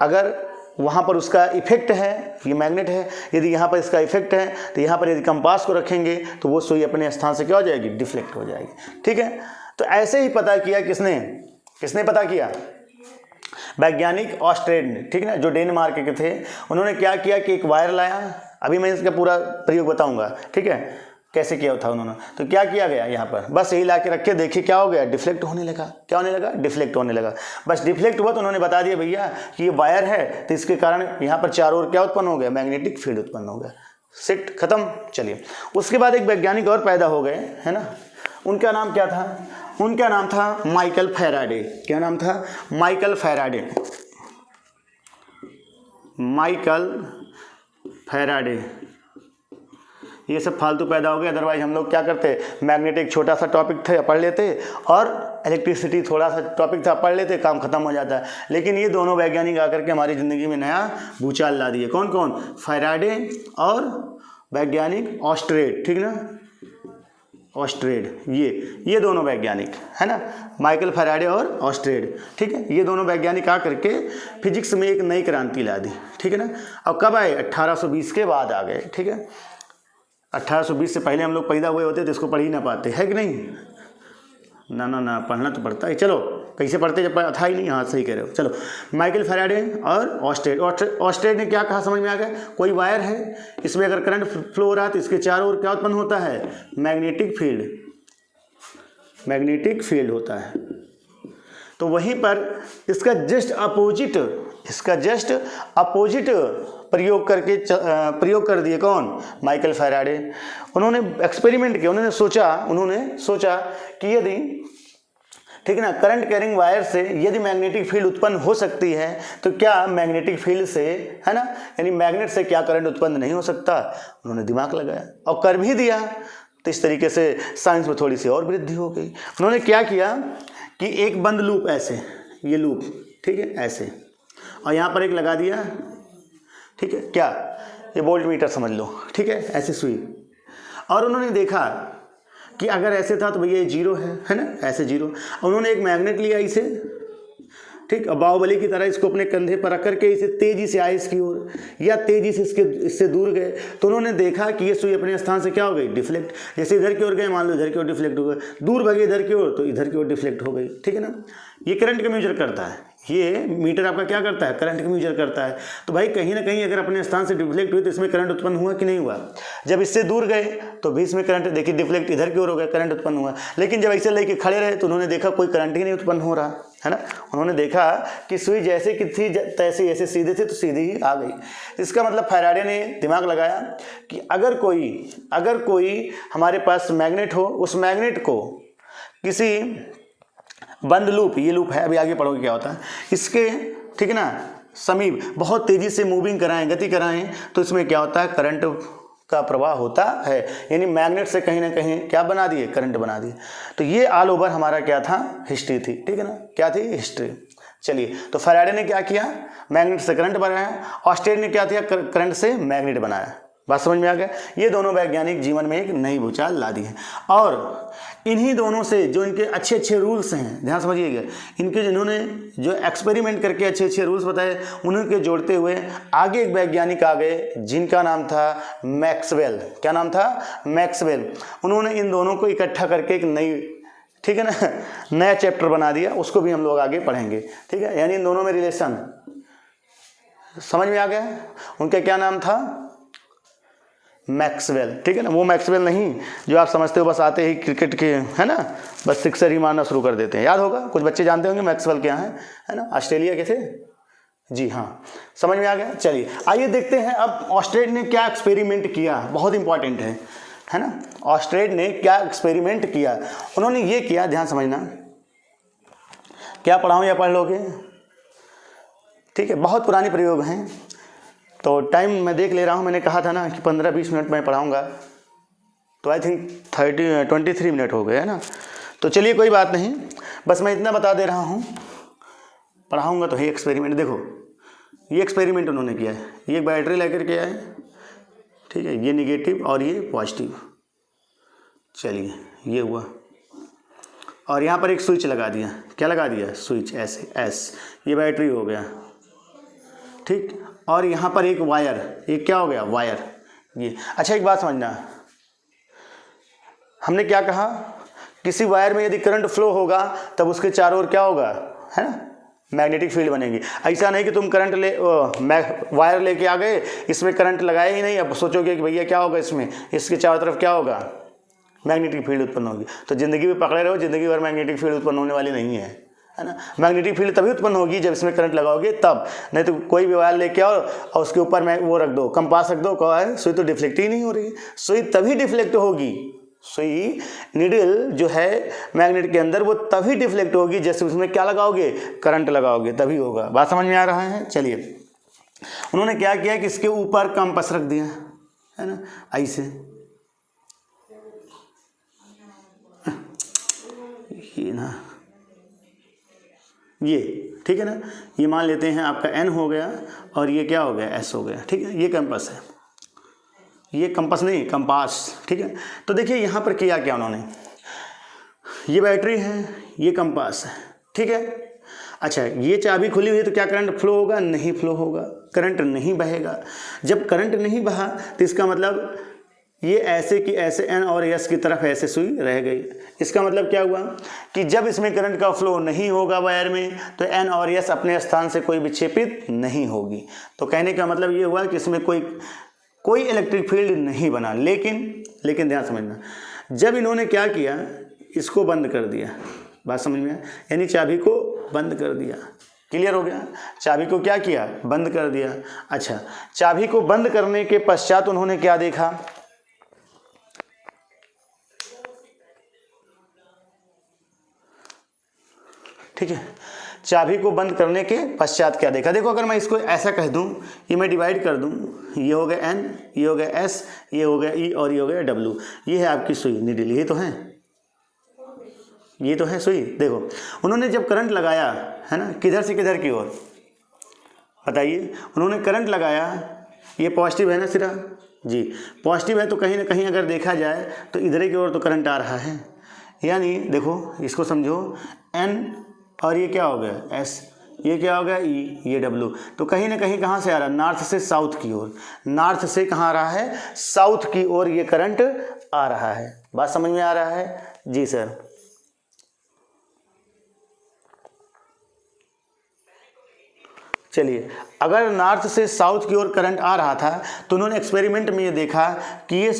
अगर वहाँ पर उसका इफेक्ट है, ये मैग्नेट है, यदि यहाँ पर इसका इफेक्ट है तो यहाँ पर यदि कंपास को रखेंगे तो वो सुई अपने स्थान से क्या हो जाएगी, डिफ्लेक्ट हो जाएगी, ठीक है। तो ऐसे ही पता किया किसने पता किया, वैज्ञानिक ऑस्ट्रेड ने, ठीक है ना, जो डेनमार्क के थे। उन्होंने क्या किया कि एक वायर लाया, अभी मैं इसका पूरा प्रयोग बताऊंगा, ठीक है, कैसे किया था उन्होंने। तो क्या किया गया, यहाँ पर बस यही ला के रखे, देखिए क्या हो गया, डिफ्लेक्ट होने लगा। क्या होने लगा, डिफ्लेक्ट होने लगा। बस डिफ्लेक्ट हुआ तो उन्होंने बता दिया भैया कि ये वायर है तो इसके कारण यहाँ पर चारों ओर क्या उत्पन्न हो गया, मैग्नेटिक फील्ड उत्पन्न हो गया। सिट खत्म। चलिए उसके बाद एक वैज्ञानिक और पैदा हो गए, है ना, उनका नाम क्या था, उनका नाम था माइकल फैराडे। क्या नाम था, माइकल फैराडे। माइकल फैराडे, ये सब फालतू पैदा हो गए। अदरवाइज हम लोग क्या करते, मैग्नेटिक छोटा सा टॉपिक था पढ़ लेते और इलेक्ट्रिसिटी थोड़ा सा टॉपिक था पढ़ लेते, काम खत्म हो जाता है। लेकिन ये दोनों वैज्ञानिक आकर के हमारी ज़िंदगी में नया भूचाल ला दिए। कौन कौन, फैराडे और वैज्ञानिक ऑस्ट्रेड, ठीक ना, ऑस्ट्रेड, ये दोनों वैज्ञानिक है ना, माइकल फैराडे और ऑस्ट्रेड, ठीक है। ये दोनों वैज्ञानिक आ करके फिजिक्स में एक नई क्रांति ला दी, ठीक है ना। अब कब आए? 1820 के बाद आ गए, ठीक है। 1820 से पहले हम लोग पैदा हुए होते तो इसको पढ़ ही ना पाते, है कि नहीं? ना पढ़ना तो पड़ता है। चलो कैसे पढ़ते जब था ही नहीं। हाँ सही कह रहे हो। चलो, माइकल फैराडे और ऑस्ट्रेड ने क्या कहा, समझ में आ गया? कोई वायर है, इसमें अगर करंट फ्लो हो रहा है तो इसके चारों ओर क्या उत्पन्न होता है? मैग्नेटिक फील्ड होता है। तो वहीं पर इसका जस्ट अपोजिट प्रयोग कर दिए कौन? Michael Faraday. उन्होंने एक्सपेरिमेंट किया, उन्होंने सोचा कि यदि, ठीक है ना, करंट कैरिंग वायर से यदि मैग्नेटिक फील्ड उत्पन्न हो सकती है तो क्या मैग्नेटिक फील्ड से, है ना, यानी मैग्नेट से क्या करंट उत्पन्न नहीं हो सकता? उन्होंने दिमाग लगाया और कर भी दिया। तो इस तरीके से साइंस में थोड़ी सी और वृद्धि हो गई। उन्होंने क्या किया कि एक बंद लूप, ऐसे ये लूप, ठीक है, ऐसे, और यहाँ पर एक लगा दिया, ठीक है, क्या, ये वोल्ट मीटर समझ लो, ठीक है, ऐसे सुई। और उन्होंने देखा कि अगर ऐसे था तो भैया ये जीरो है ना, ऐसे जीरो। उन्होंने एक मैग्नेट लिया इसे, ठीक, बाहुबली की तरह इसको अपने कंधे पर रख करके इसे तेजी से आए इसकी ओर, या तेजी से इससे दूर गए, तो उन्होंने देखा कि ये सुई अपने स्थान से क्या हो गई? डिफ्लेक्ट। जैसे इधर की ओर गए, मान लो इधर की ओर डिफ्लेक्ट हो गए, दूर भागे इधर की ओर तो इधर की ओर डिफ्लेक्ट हो गई, ठीक है ना। ये करंट का मेजर करता है, ये मीटर आपका क्या करता है? करंट का मेजर करता है। तो भाई कहीं ना कहीं अगर अपने स्थान से डिफ्लेक्ट हुई तो इसमें करंट उत्पन्न हुआ कि नहीं हुआ? जब इससे दूर गए तो भी इसमें करंट, देखिए डिफ्लेक्ट इधर की ओर हो गया, करंट उत्पन्न हुआ। लेकिन जब ऐसे लेके खड़े रहे तो उन्होंने देखा कोई करंट ही नहीं उत्पन्न हो रहा, है ना। उन्होंने देखा कि सुई जैसे कि थी तैसे, ऐसे सीधे थे तो सीधी ही आ गई। इसका मतलब फैराडे ने दिमाग लगाया कि अगर कोई हमारे पास मैग्नेट हो, उस मैग्नेट को किसी बंद लूप, ये लूप है, अभी आगे पढ़ोगे क्या होता है इसके, ठीक है ना, समीप बहुत तेजी से मूविंग कराएं, गति कराएं, तो इसमें क्या होता है? करंट का प्रवाह होता है। यानी मैग्नेट से कहीं ना कहीं क्या बना दिए? करंट बना दिए। तो ये ऑल ओवर हमारा क्या था? हिस्ट्री थी, ठीक है ना, क्या थी? हिस्ट्री। चलिए, तो फैराडे ने क्या किया? मैग्नेट से करंट बनाया। ऑस्ट्रेड ने क्या किया? करंट से मैग्नेट बनाया। बात समझ में आ गया? ये दोनों वैज्ञानिक जीवन में एक नई भूचाल ला दी है। और इन्हीं दोनों से जो इनके अच्छे रूल्स हैं, ध्यान समझिएगा, इनके जिन्होंने जो एक्सपेरिमेंट करके अच्छे रूल्स बताए, उन्हीं के जोड़ते हुए आगे एक वैज्ञानिक आ गए जिनका नाम था मैक्सवेल। क्या नाम था? मैक्सवेल। उन्होंने इन दोनों को इकट्ठा करके एक नई, ठीक है ना, नया चैप्टर बना दिया। उसको भी हम लोग आगे पढ़ेंगे, ठीक है। यानी इन दोनों में रिलेशन समझ में आ गया। उनका क्या नाम था? मैक्सवेल, ठीक है ना। वो मैक्सवेल नहीं जो आप समझते हो बस आते ही क्रिकेट के, है ना, बस सिक्सर ही मारना शुरू कर देते हैं। याद होगा, कुछ बच्चे जानते होंगे मैक्सवेल क्या है ना, ऑस्ट्रेलिया के थे। जी हाँ, समझ में आ गया। चलिए आइए देखते हैं अब ऑस्ट्रेड ने क्या एक्सपेरिमेंट किया। बहुत इंपॉर्टेंट है ना। ऑस्ट्रेड ने क्या एक्सपेरिमेंट किया? उन्होंने ये किया, ध्यान समझना, क्या पढ़ाऊँ या पढ़ लोगे? ठीक है, बहुत पुराने प्रयोग हैं तो टाइम मैं देख ले रहा हूँ। मैंने कहा था ना कि 15-20 मिनट मैं पढ़ाऊँगा, तो आई थिंक 23 मिनट हो गए, है ना। तो चलिए कोई बात नहीं, बस मैं इतना बता दे रहा हूँ, पढ़ाऊँगा तो ये एक्सपेरिमेंट। देखो ये एक्सपेरिमेंट उन्होंने किया है। ये बैटरी लेकर के आए, ठीक है, ये निगेटिव और ये पॉजिटिव। चलिए ये हुआ, और यहाँ पर एक स्विच लगा दिया। क्या लगा दिया? स्विच, ऐसे एस, ये बैटरी हो गया, ठीक। और यहाँ पर एक वायर, एक क्या हो गया? वायर। ये अच्छा, एक बात समझना, हमने क्या कहा? किसी वायर में यदि करंट फ्लो होगा तब उसके चारों ओर क्या होगा? है ना, मैग्नेटिक फील्ड बनेगी। ऐसा नहीं कि तुम करंट वायर लेके आ गए, इसमें करंट लगाया ही नहीं, अब सोचोगे कि भैया क्या होगा इसमें, इसके चारों तरफ क्या होगा? मैग्नेटिक फील्ड उत्पन्न होगी। तो जिंदगी में पकड़े रहो, जिंदगी भर मैग्नेटिक फील्ड उत्पन्न होने वाली नहीं है ना। मैग्नेटिक फील्ड तभी उत्पन्न होगी जब इसमें करंट लगाओगे तब, नहीं तो कोई भी वायर लेके आओ और उसके ऊपर में वो रख दो, कंपास रख दो, कहा सुई तो डिफ्लेक्ट ही नहीं हो रही। सुई तभी डिफ्लेक्ट होगी, सुई निडल जो है मैग्नेट के अंदर वो तभी डिफ्लेक्ट होगी जैसे उसमें क्या लगाओगे? करंट लगाओगे, तभी होगा। बात समझ में आ रहा है? चलिए, उन्होंने क्या किया कि इसके ऊपर कंपास रख दिया, है ना, ऐसे, ये ना, ये ठीक है ना, ये मान लेते हैं आपका N हो गया और ये क्या हो गया? S हो गया, ठीक है, ये कंपास है। ये कंपास नहीं, कंपास, ठीक है। तो देखिए यहाँ पर किया क्या उन्होंने, ये बैटरी है, ये कंपास है, ठीक है। अच्छा, ये चाबी खुली हुई है तो क्या करंट फ्लो होगा? नहीं फ्लो होगा, करंट नहीं बहेगा। जब करंट नहीं बहा तो इसका मतलब ये ऐसे की ऐसे एन और एस की तरफ ऐसे सुई रह गई। इसका मतलब क्या हुआ कि जब इसमें करंट का फ्लो नहीं होगा वायर में तो एन और एस अपने स्थान से कोई विक्षेपित नहीं होगी। तो कहने का मतलब ये हुआ कि इसमें कोई इलेक्ट्रिक फील्ड नहीं बना। लेकिन ध्यान समझना, जब इन्होंने क्या किया, इसको बंद कर दिया, बात समझ में, यानी चाबी को बंद कर दिया। क्लियर हो गया? चाबी को क्या किया? बंद कर दिया। अच्छा, चाबी को बंद करने के पश्चात उन्होंने क्या देखा, ठीक है, चाबी को बंद करने के पश्चात क्या देखा। देखो, अगर मैं इसको ऐसा कह दूं, ये मैं डिवाइड कर दूं, ये हो गया एन, ये हो गया एस, ये हो गया ई और ये हो गया डब्ल्यू। ये है आपकी सुई नीडल, ये तो है, ये तो है सुई। देखो, उन्होंने जब करंट लगाया है ना, किधर से किधर की ओर बताइए, उन्होंने करंट लगाया, ये पॉजिटिव है ना सिरा जी, पॉजिटिव है तो कहीं ना कहीं अगर देखा जाए तो इधर की ओर तो करंट आ रहा है। यानी देखो, इसको समझो, एन और ये क्या हो गया एस, ये क्या हो गया ई, ये डब्ल्यू। तो कहीं ना कहीं कहाँ से आ रहा है? नॉर्थ से साउथ की ओर। नॉर्थ से कहाँ आ रहा है? साउथ की ओर ये करंट आ रहा है। बात समझ में आ रहा है? जी सर। चलिए, अगर नॉर्थ से साउथ की ओर करंट आ रहा था तो उन्होंने एक्सपेरिमेंट में ये देखा कि ये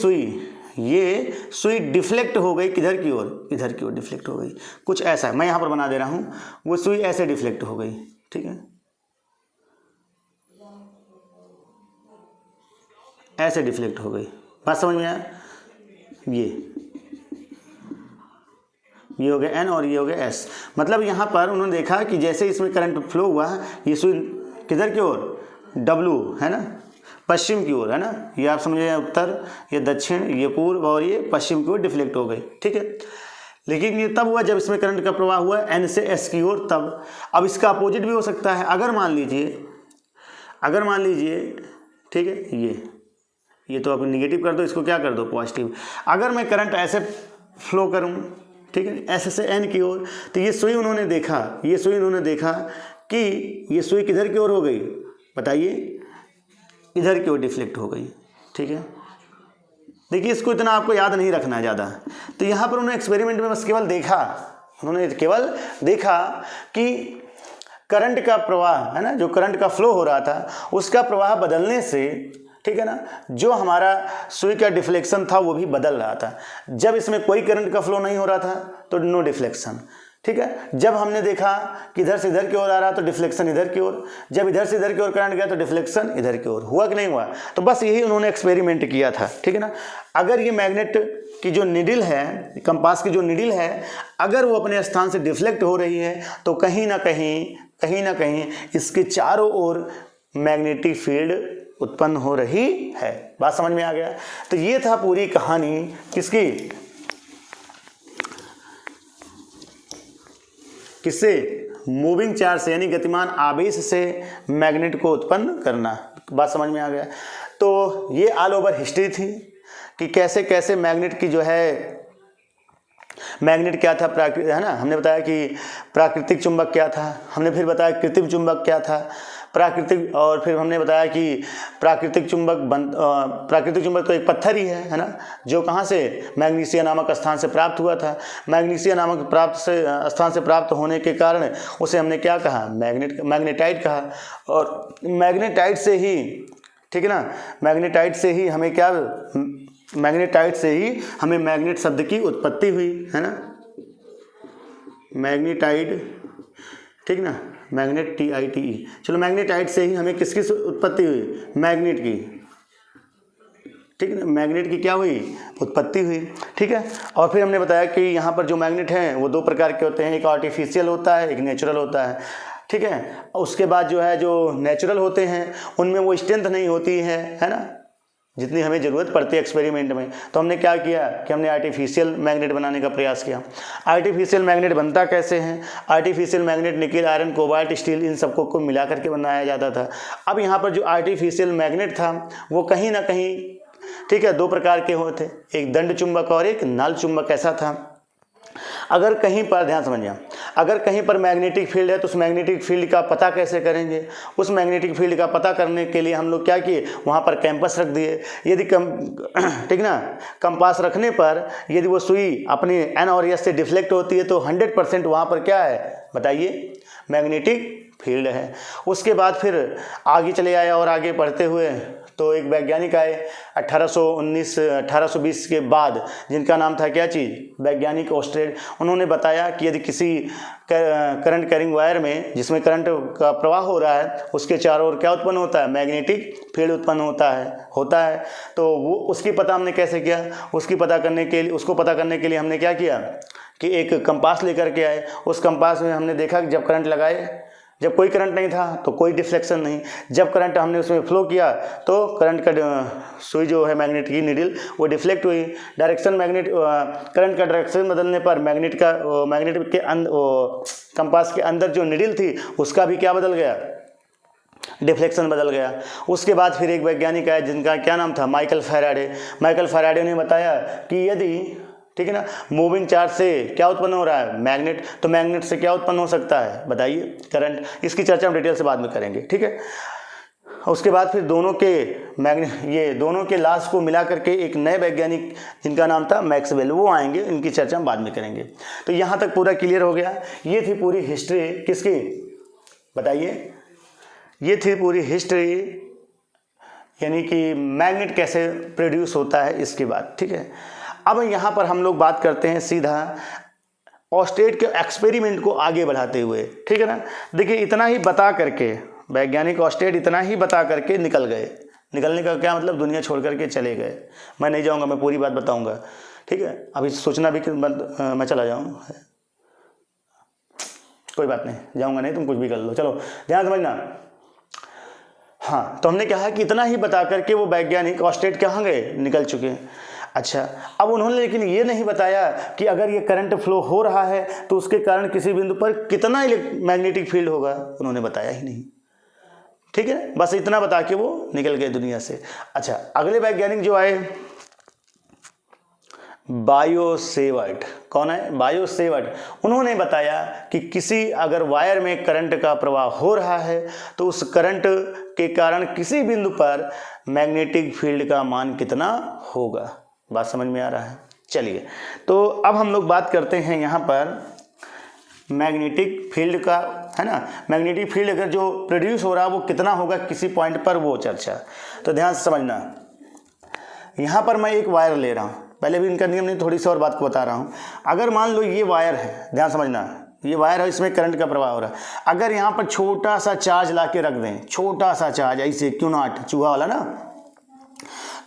सुई डिफ्लेक्ट हो गई, किधर की ओर? इधर की ओर डिफ्लेक्ट हो गई। कुछ ऐसा मैं यहाँ पर बना दे रहा हूँ, वो सुई ऐसे डिफ्लेक्ट हो गई, ठीक है, ऐसे डिफ्लेक्ट हो गई। बात समझ में आया? ये हो गया एन और ये हो गया एस। मतलब यहाँ पर उन्होंने देखा कि जैसे इसमें करंट फ्लो हुआ, ये सुई किधर की ओर? डब्ल्यू है ना, पश्चिम की ओर है ना, ये आप समझिए उत्तर, ये दक्षिण, ये पूर्व और ये पश्चिम की ओर डिफ्लेक्ट हो गई, ठीक है। लेकिन ये तब हुआ जब इसमें करंट का प्रवाह हुआ एन से एस की ओर, तब। अब इसका अपोजिट भी हो सकता है। अगर मान लीजिए ठीक है, ये तो आप नेगेटिव कर दो, इसको क्या कर दो? पॉजिटिव। अगर मैं करंट ऐसे फ्लो करूँ, ठीक है, ऐसे से एन की ओर, तो ये सुई उन्होंने देखा कि ये सुई किधर की ओर हो गई बताइए? इधर की ओर डिफ्लेक्ट हो गई, ठीक है। देखिए, इसको इतना आपको याद नहीं रखना है ज़्यादा। तो यहाँ पर उन्होंने एक्सपेरिमेंट में बस केवल देखा कि करंट का प्रवाह है ना, जो करंट का फ्लो हो रहा था, उसका प्रवाह बदलने से, ठीक है ना, जो हमारा सुई का डिफ्लेक्शन था वो भी बदल रहा था। जब इसमें कोई करंट का फ्लो नहीं हो रहा था तो नो डिफ्लेक्शन, ठीक है। जब हमने देखा कि इधर से इधर की ओर आ रहा तो डिफ्लेक्शन इधर की ओर, जब इधर से इधर की ओर करंट गया तो डिफ्लेक्शन इधर की ओर। हुआ कि नहीं हुआ? तो बस यही उन्होंने एक्सपेरिमेंट किया था, ठीक है ना। अगर ये मैग्नेट की जो निडल है, कंपास की जो निडल है, अगर वो अपने स्थान से डिफ्लेक्ट हो रही है तो कहीं ना कहीं इसके चारों ओर मैग्नेटिक फील्ड उत्पन्न हो रही है। बात समझ में आ गया? तो ये था पूरी कहानी किससे? मूविंग चार्ज से, यानी गतिमान आवेश से मैग्नेट को उत्पन्न करना। बात समझ में आ गया? तो ये ऑल ओवर हिस्ट्री थी कि कैसे कैसे मैग्नेट की जो है, मैग्नेट क्या था, प्राकृतिक है ना, हमने बताया कि प्राकृतिक चुंबक क्या था, हमने फिर बताया कृत्रिम चुंबक क्या था, प्राकृतिक, और फिर हमने बताया कि प्राकृतिक चुंबक तो एक पत्थर ही है ना, जो कहाँ से? मैग्नीशिया नामक स्थान से प्राप्त हुआ था। मैग्नीशिया नामक स्थान से प्राप्त होने के कारण उसे हमने क्या कहा? मैग्नेटाइट कहा। और मैग्नेटाइट से ही, ठीक है ना, मैग्नेटाइट से ही हमें मैग्नेट शब्द की उत्पत्ति हुई है ना, मैग्नेटाइट, ठीक ना, मैग्नेट TITE। चलो, मैग्नेटाइट से ही हमें किसकी उत्पत्ति हुई? मैग्नेट की, ठीक है ना, मैग्नेट की क्या हुई? उत्पत्ति हुई, ठीक है। और फिर हमने बताया कि यहाँ पर जो मैग्नेट हैं वो दो प्रकार के होते हैं, एक आर्टिफिशियल होता है, एक नेचुरल होता है, ठीक है। उसके बाद जो नेचुरल होते हैं उनमें वो स्ट्रेंथ नहीं होती है ना, जितनी हमें ज़रूरत पड़ती है एक्सपेरिमेंट में। तो हमने क्या किया कि हमने आर्टिफिशियल मैग्नेट बनाने का प्रयास किया। आर्टिफिशियल मैग्नेट बनता कैसे हैं? Artificial magnet nickel, iron, cobalt, steel, इन सबको को मिला करके बनाया जाता था। अब यहाँ पर जो आर्टिफिशियल मैग्नेट था वो कहीं ना कहीं ठीक है, 2 प्रकार के हुए थे, एक दंड चुंबक और एक नल चुंबक। ऐसा था। अगर कहीं पर, ध्यान समझिए, अगर कहीं पर मैग्नेटिक फील्ड है तो उस मैग्नेटिक फील्ड का पता कैसे करेंगे? उस मैग्नेटिक फील्ड का पता करने के लिए हम लोग क्या किए, वहाँ पर कैंपस रख दिए। यदि ठीक ना, कंपास रखने पर यदि वो सुई अपनी एन और एस से डिफ्लेक्ट होती है तो 100% वहाँ पर क्या है बताइए, मैग्नेटिक फील्ड है। उसके बाद फिर आगे चले आए और आगे बढ़ते हुए तो एक वैज्ञानिक आए 1820 के बाद, जिनका नाम था क्या चीज़, वैज्ञानिक ऑस्टेड। उन्होंने बताया कि यदि किसी करंट कैरिंग वायर में जिसमें करंट का प्रवाह हो रहा है उसके चारों ओर क्या उत्पन्न होता है, मैग्नेटिक फील्ड उत्पन्न होता है। तो वो उसकी पता हमने कैसे किया, उसको पता करने के लिए हमने क्या किया कि एक कंपास लेकर के आए। उस कंपास में हमने देखा कि जब करंट लगाए, जब कोई करंट नहीं था तो कोई डिफ्लेक्शन नहीं, जब करंट हमने उसमें फ्लो किया तो करंट का सुई जो है मैग्नेट की नीडल वो डिफ्लेक्ट हुई। डायरेक्शन करंट का डायरेक्शन बदलने पर मैग्नेट के कंपास के अंदर जो नीडल थी उसका भी क्या बदल गया, डिफ्लेक्शन बदल गया। उसके बाद फिर एक वैज्ञानिक आया जिनका क्या नाम था, माइकल फैराडे ने बताया कि यदि, ठीक है ना, मूविंग चार्ज से क्या उत्पन्न हो रहा है, मैग्नेट, तो मैग्नेट से क्या उत्पन्न हो सकता है बताइए, करंट। इसकी चर्चा हम डिटेल से बाद में करेंगे, ठीक है। उसके बाद फिर दोनों के लाश को मिला करके एक नए वैज्ञानिक जिनका नाम था मैक्सवेल, वो आएंगे, इनकी चर्चा हम बाद में करेंगे। तो यहाँ तक पूरा क्लियर हो गया। ये थी पूरी हिस्ट्री किसकी बताइए, ये थी पूरी हिस्ट्री, यानी कि मैग्नेट कैसे प्रोड्यूस होता है इसकी बात, ठीक है। अब यहाँ पर हम लोग बात करते हैं सीधा ऑस्टेड के एक्सपेरिमेंट को आगे बढ़ाते हुए, ठीक है ना। देखिए इतना ही बता करके वैज्ञानिक ऑस्टेड इतना ही बता करके निकल गए। निकलने का क्या मतलब, दुनिया छोड़ करके चले गए। मैं नहीं जाऊँगा, मैं पूरी बात बताऊँगा, ठीक है। अभी सोचना भी कि मैं चला जाऊँ, कोई बात नहीं, जाऊँगा नहीं, तुम कुछ भी कर लो, चलो ध्यान समझना। हाँ, तो हमने कहा कि इतना ही बता करके वो वैज्ञानिक ऑस्टेड कहाँ गए, निकल चुके हैं। अच्छा, अब उन्होंने लेकिन ये नहीं बताया कि अगर ये करंट फ्लो हो रहा है तो उसके कारण किसी बिंदु पर कितना मैग्नेटिक फील्ड होगा, उन्होंने बताया ही नहीं, ठीक है। बस इतना बता के वो निकल गए दुनिया से। अच्छा, अगले वैज्ञानिक जो आए बायो-सेवर्ट, कौन है, बायो-सेवर्ट। उन्होंने बताया कि किसी अगर वायर में करंट का प्रवाह हो रहा है तो उस करंट के कारण किसी बिंदु पर मैग्नेटिक फील्ड का मान कितना होगा। बात समझ में आ रहा है। चलिए, तो अब हम लोग बात करते हैं यहाँ पर मैग्नेटिक फील्ड का, है ना। मैग्नेटिक फील्ड अगर जो प्रोड्यूस हो रहा है वो कितना होगा किसी पॉइंट पर, वो चर्चा। तो ध्यान से समझना, यहाँ पर मैं एक वायर ले रहा हूँ, पहले भी इनका नियम नहीं, थोड़ी सी और बात को बता रहा हूँ। अगर मान लो ये वायर है, ध्यान समझना, ये वायर है, इसमें करंट का प्रवाह हो रहा है। अगर यहाँ पर छोटा सा चार्ज ला के रख दें, छोटा सा चार्ज ऐसे, क्यों नॉट, चूहा वाला ना,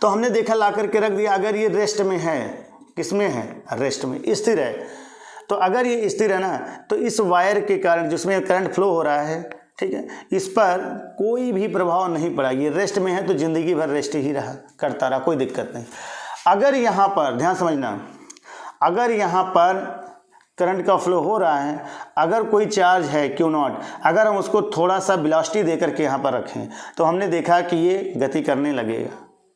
तो हमने देखा ला करके रख दिया। अगर ये रेस्ट में है, किसमें है, रेस्ट में, स्थिर है, तो अगर ये स्थिर है ना तो इस वायर के कारण जिसमें करंट फ्लो हो रहा है, ठीक है, इस पर कोई भी प्रभाव नहीं पड़ा। ये रेस्ट में है तो जिंदगी भर रेस्ट ही रहा, करता रहा, कोई दिक्कत नहीं। अगर यहाँ पर ध्यान समझना, अगर यहाँ पर करंट का फ्लो हो रहा है, अगर कोई चार्ज है क्यू नॉट, अगर हम उसको थोड़ा सा वेलोसिटी दे करके यहाँ पर रखें तो हमने देखा कि ये गति करने लगेगा,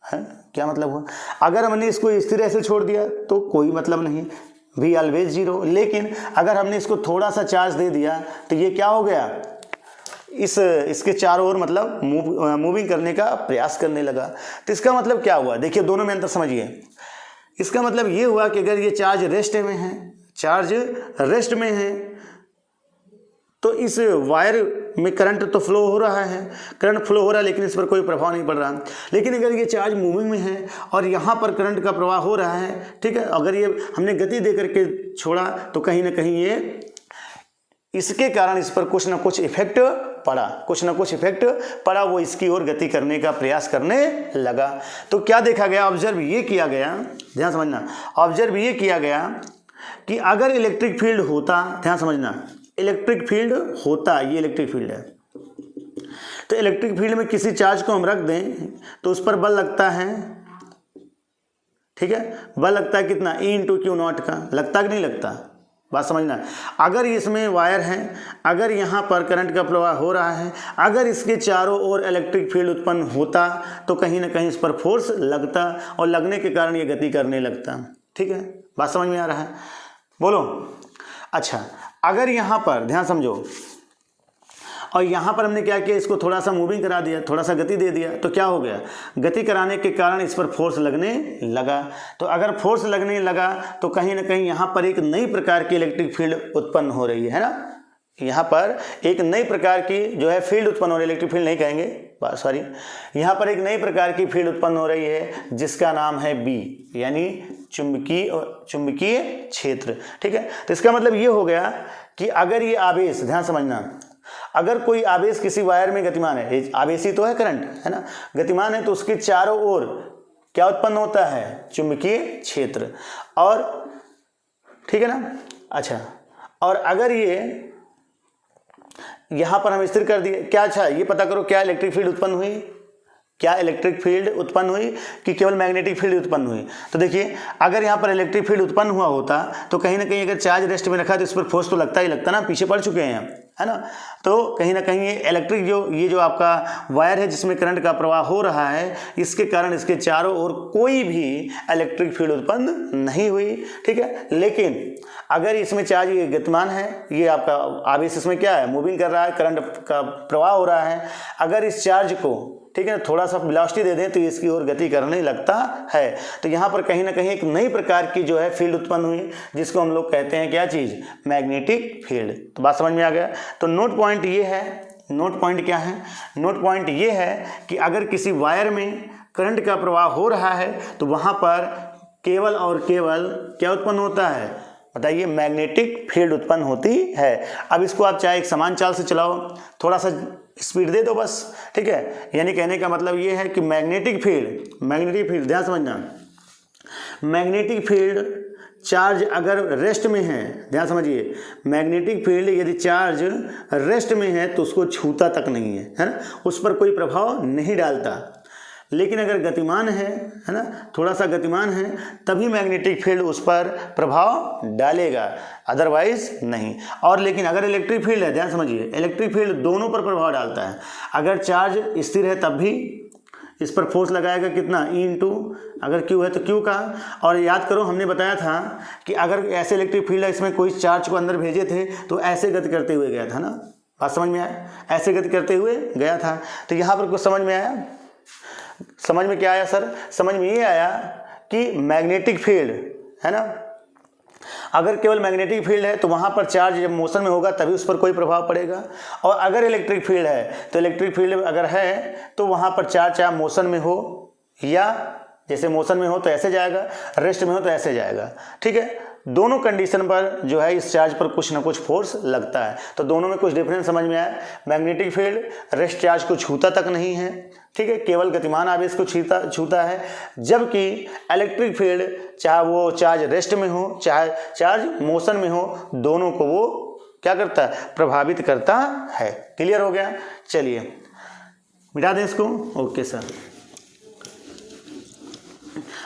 है। क्या मतलब हुआ, अगर हमने इसको स्थिर ऐसे छोड़ दिया तो कोई मतलब नहीं, वी ऑलवेज जीरो। लेकिन अगर हमने इसको थोड़ा सा चार्ज दे दिया तो ये क्या हो गया, इसके चारों ओर मतलब मूविंग करने का प्रयास करने लगा। तो इसका मतलब क्या हुआ, देखिए दोनों में अंतर समझिए। इसका मतलब ये हुआ कि अगर ये चार्ज रेस्ट में है, तो इस वायर में करंट तो फ्लो हो रहा है, लेकिन इस पर कोई प्रभाव नहीं पड़ रहा। लेकिन अगर ये चार्ज मूविंग में है और यहाँ पर करंट का प्रवाह हो रहा है, ठीक है, अगर ये हमने गति दे करके छोड़ा तो कहीं ना कहीं ये इसके कारण इस पर कुछ ना कुछ इफेक्ट पड़ा, वो इसकी ओर गति करने का प्रयास करने लगा। तो क्या देखा गया, ऑब्जर्व ये किया गया, ध्यान समझना, ऑब्जर्व ये किया गया कि अगर इलेक्ट्रिक फील्ड होता, ध्यान समझना, इलेक्ट्रिक फील्ड होता, ये इलेक्ट्रिक फील्ड है, तो इलेक्ट्रिक फील्ड में किसी चार्ज को हम रख दें तो उस पर बल लगता है, ठीक है, बल लगता है कितना, E × Q0 का, लगता कि नहीं लगता, बात समझना। अगर इसमें वायर है, अगर यहाँ पर करंट का प्रवाह हो रहा है, अगर इसके चारों ओर इलेक्ट्रिक फील्ड उत्पन्न होता तो कहीं ना कहीं इस पर फोर्स लगता और लगने के कारण ये गति करने लगता। ठीक है, बात समझ में आ रहा है? बोलो। अच्छा, अगर यहाँ पर ध्यान समझो, और यहाँ पर हमने क्या किया, इसको थोड़ा सा मूविंग करा दिया, थोड़ा सा गति दे दिया, तो क्या हो गया, गति कराने के कारण इस पर फोर्स लगने लगा। तो अगर फोर्स लगने लगा तो कहीं ना कहीं यहाँ पर एक नई प्रकार की इलेक्ट्रिक फील्ड उत्पन्न हो रही है ना। यहाँ पर एक नई प्रकार की जो है फील्ड उत्पन्न हो रही है, इलेक्ट्रिक फील्ड नहीं कहेंगे, सॉरी, यहाँ पर एक नई प्रकार की फील्ड उत्पन्न हो रही है जिसका नाम है बी, यानी चुंबकीय क्षेत्र। ठीक है, तो इसका मतलब ये हो गया कि अगर ये आवेश, ध्यान समझना, अगर कोई आवेश किसी वायर में गतिमान है, आवेशी तो है करंट, है ना, गतिमान है, तो उसके चारों ओर क्या उत्पन्न होता है, चुंबकीय क्षेत्र। और ठीक है ना। अच्छा, और अगर ये यहां पर हम स्थिर कर दिए, क्या, अच्छा ये पता करो क्या इलेक्ट्रिक फील्ड उत्पन्न हुई, क्या इलेक्ट्रिक फील्ड उत्पन्न हुई कि केवल मैग्नेटिक फील्ड उत्पन्न हुई। तो देखिए, अगर यहाँ पर इलेक्ट्रिक फील्ड उत्पन्न हुआ होता तो कहीं ना कहीं अगर चार्ज रेस्ट में रखा तो इस पर फोर्स तो लगता ही लगता ना, पीछे पड़ चुके हैं, है ना। तो कहीं ना कहीं ये इलेक्ट्रिक ये जो आपका वायर है जिसमें करंट का प्रवाह हो रहा है, इसके कारण इसके चारों ओर कोई भी इलेक्ट्रिक फील्ड उत्पन्न नहीं हुई। ठीक है, लेकिन अगर इसमें चार्ज ये गतिमान है, ये आपका आवेश इसमें क्या है, मूविंग कर रहा है, करंट का प्रवाह हो रहा है, अगर इस चार्ज को, ठीक है, थोड़ा सा वेलोसिटी दे दें तो इसकी ओर गति करने लगता है। तो यहाँ पर कहीं ना कहीं एक नई प्रकार की जो है फील्ड उत्पन्न हुई जिसको हम लोग कहते हैं क्या चीज़, मैग्नेटिक फील्ड। तो बात समझ में आ गया। तो नोट पॉइंट ये है, नोट पॉइंट क्या है, नोट पॉइंट ये है कि अगर किसी वायर में करंट का प्रवाह हो रहा है तो वहाँ पर केवल और केवल क्या उत्पन्न होता है, बताइए, मैग्नेटिक फील्ड उत्पन्न होती है। अब इसको आप चाहे एक समान चाल से चलाओ, थोड़ा सा स्पीड दे दो बस, ठीक है। यानी कहने का मतलब ये है कि मैग्नेटिक फील्ड ध्यान समझना, मैग्नेटिक फील्ड चार्ज अगर रेस्ट में है, ध्यान समझिए, मैग्नेटिक फील्ड यदि चार्ज रेस्ट में है तो उसको छूता तक नहीं है ना, उस पर कोई प्रभाव नहीं डालता। लेकिन अगर गतिमान है ना, थोड़ा सा गतिमान है, तभी मैग्नेटिक फील्ड उस पर प्रभाव डालेगा, अदरवाइज नहीं। और लेकिन अगर इलेक्ट्रिक फील्ड है, ध्यान समझिए, इलेक्ट्रिक फील्ड दोनों पर प्रभाव डालता है। अगर चार्ज स्थिर है तब भी इस पर फोर्स लगाएगा कितना, E इंटू, अगर Q है तो Q का। और याद करो हमने बताया था कि अगर ऐसे इलेक्ट्रिक फील्ड है, इसमें कोई चार्ज को अंदर भेजे थे तो ऐसे गति करते हुए गया था ना, बात समझ में आया, ऐसे गति करते हुए गया था। तो यहाँ पर कुछ समझ में आया, समझ में क्या आया सर, समझ में ये आया कि मैग्नेटिक फील्ड है ना, अगर केवल मैग्नेटिक फील्ड है तो वहां पर चार्ज जब मोशन में होगा तभी उस पर कोई प्रभाव पड़ेगा। और अगर इलेक्ट्रिक फील्ड है तो इलेक्ट्रिक फील्ड अगर है तो वहां पर चार्ज चाहे मोशन में हो, या जैसे मोशन में हो तो ऐसे जाएगा, रेस्ट में हो तो ऐसे जाएगा। ठीक है, दोनों कंडीशन पर जो है इस चार्ज पर कुछ ना कुछ फोर्स लगता है। तो दोनों में कुछ डिफरेंस समझ में आया। मैग्नेटिक फील्ड रेस्ट चार्ज को छूता तक नहीं है, ठीक है, केवल गतिमान आवेश को छूता है, जबकि इलेक्ट्रिक फील्ड चाहे वो चार्ज रेस्ट में हो चाहे चार्ज मोशन में हो, दोनों को वो क्या करता है, प्रभावित करता है। क्लियर हो गया, चलिए मिटा दें इसको। ओके सर,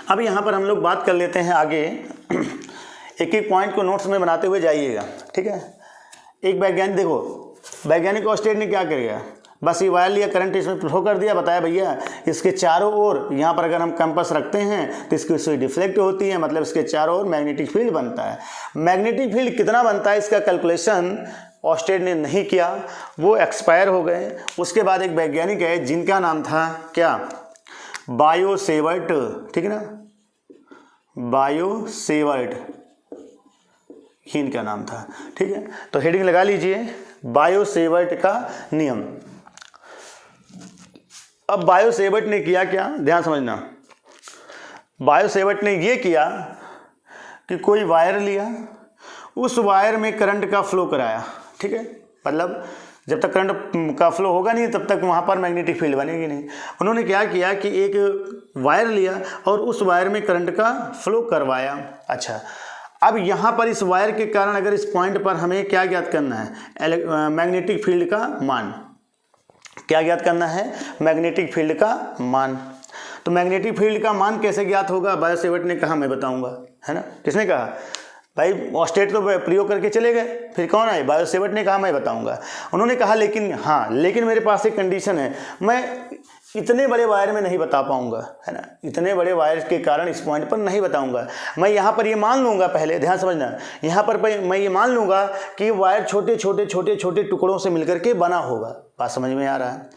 अब यहाँ पर हम लोग बात कर लेते हैं आगे, एक एक पॉइंट को नोट्स में बनाते हुए जाइएगा, ठीक है। एक वैज्ञानिक, देखो वैज्ञानिक ऑस्टेड ने क्या किया, बस ये वायर लिया, करंट इसमें फ्लो कर दिया, बताया भैया इसके चारों ओर यहाँ पर अगर हम कंपास रखते हैं तो इसकी सुई डिफ्लेक्ट होती है, मतलब इसके चारों ओर मैग्नेटिक फील्ड बनता है। मैग्नेटिक फील्ड कितना बनता है इसका कैलकुलेशन ऑस्टेड ने नहीं किया, वो एक्सपायर हो गए। उसके बाद एक वैज्ञानिक है जिनका नाम था क्या, बायो-सेवर्ट, ठीक है ना, बायो-सेवर्ट इनका नाम था, ठीक है। तो हेडिंग लगा लीजिए, बायो-सेवर्ट का नियम। अब बायो-सेवर्ट ने किया क्या, ध्यान समझना, बायो-सेवर्ट ने ये किया कि कोई वायर लिया, उस वायर में करंट का फ्लो कराया, ठीक है, मतलब जब तक करंट का फ्लो होगा नहीं तब तक वहाँ पर मैग्नेटिक फील्ड बनेगी नहीं। उन्होंने क्या किया कि एक वायर लिया और उस वायर में करंट का फ्लो करवाया। अच्छा, अब यहाँ पर इस वायर के कारण अगर इस पॉइंट पर हमें क्या ज्ञात करना है, मैग्नेटिक फील्ड का मान, क्या ज्ञात करना है, मैग्नेटिक फील्ड का मान। तो मैग्नेटिक फील्ड का मान कैसे ज्ञात होगा, बायो-सेवर्ट ने कहा मैं बताऊंगा, है ना, किसने कहा, भाई ऑस्टेट तो प्रयोग करके चले गए, फिर कौन आए? बायोसेवर्ट ने कहा मैं बताऊंगा। उन्होंने कहा लेकिन मेरे पास एक कंडीशन है, मैं इतने बड़े वायर में नहीं बता पाऊंगा, है ना, इतने बड़े वायर के कारण इस पॉइंट पर नहीं बताऊंगा। मैं यहाँ पर ये मान लूंगा, पहले ध्यान समझना, यहाँ पर मैं ये मान लूंगा कि वायर छोटे छोटे छोटे छोटे टुकड़ों से मिलकर के बना होगा। बात समझ में आ रहा है?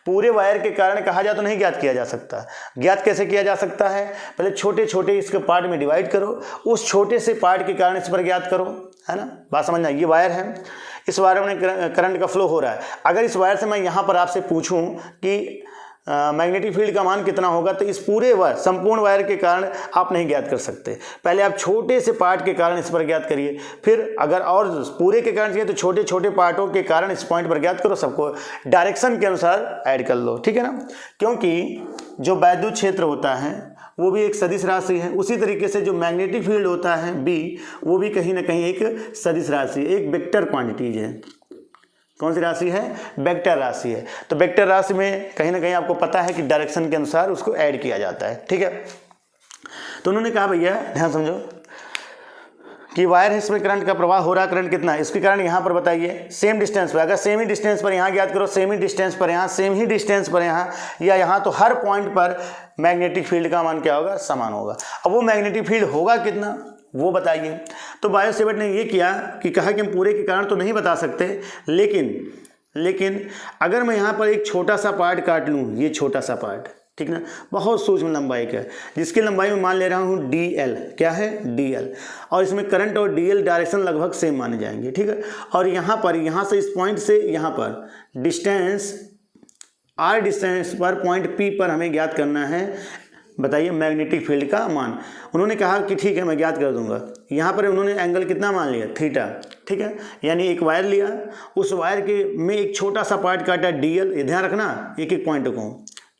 पूरे वायर के कारण कहा जाए तो नहीं ज्ञात किया जा सकता। ज्ञात कैसे किया जा सकता है? पहले छोटे छोटे इसके पार्ट में डिवाइड करो, उस छोटे से पार्ट के कारण इस पर ज्ञात करो, है ना। बात समझना, ये वायर है, इस वायर में करंट का फ्लो हो रहा है। अगर इस वायर से मैं यहाँ पर आपसे पूछूं कि मैग्नेटिक फील्ड का मान कितना होगा, तो इस पूरे वायर, संपूर्ण वायर के कारण आप नहीं ज्ञात कर सकते। पहले आप छोटे से पार्ट के कारण इस पर ज्ञात करिए, फिर अगर और पूरे के कारण चाहिए तो छोटे छोटे पार्टों के कारण इस पॉइंट पर ज्ञात करो, सबको डायरेक्शन के अनुसार ऐड कर लो, ठीक है ना। क्योंकि जो वैद्युत क्षेत्र होता है वो भी एक सदिश राशि है, उसी तरीके से जो मैग्नेटिक फील्ड होता है बी, वो भी कहीं ना कहीं एक सदिश राशि है, एक वेक्टर क्वांटिटीज है। कौन सी राशि है? वेक्टर राशि है। तो वेक्टर राशि में कहीं ना कहीं आपको पता है कि डायरेक्शन के अनुसार उसको ऐड किया जाता है, ठीक है। तो उन्होंने कहा भैया ध्यान समझो कि वायर है, इसमें करंट का प्रवाह हो रहा है, करंट कितना है इसके कारण यहाँ पर बताइए सेम डिस्टेंस पर। अगर सेम ही डिस्टेंस पर यहाँ ज्ञात करो, सेम ही डिस्टेंस पर यहाँ, सेम ही डिस्टेंस पर यहाँ या यहाँ, तो हर पॉइंट पर मैग्नेटिक फील्ड का मान क्या होगा? समान होगा। अब वो मैग्नेटिक फील्ड होगा कितना, वो बताइए। तो बायोसेवर्ट ने ये किया कि कहा कि हम पूरे के कारण तो नहीं बता सकते, लेकिन अगर मैं यहाँ पर एक छोटा सा पार्ट काट लूँ, ये छोटा सा पार्ट, ठीक ना, बहुत सूक्ष्म लंबाई का, जिसकी लंबाई मैं मान ले रहा हूँ DL, क्या है? DL, और इसमें करंट और DL डायरेक्शन लगभग सेम माने जाएंगे, ठीक है। और यहाँ पर, यहाँ से इस पॉइंट से यहाँ पर डिस्टेंस R डिस्टेंस पर पॉइंट P पर हमें ज्ञात करना है, बताइए मैग्नेटिक फील्ड का मान। उन्होंने कहा कि ठीक है मैं ज्ञात कर दूंगा। यहाँ पर उन्होंने एंगल कितना मान लिया? थीटा, ठीक है। यानी एक वायर लिया, उस वायर के में एक छोटा सा पार्ट काटा DL, ये ध्यान रखना एक एक पॉइंट को,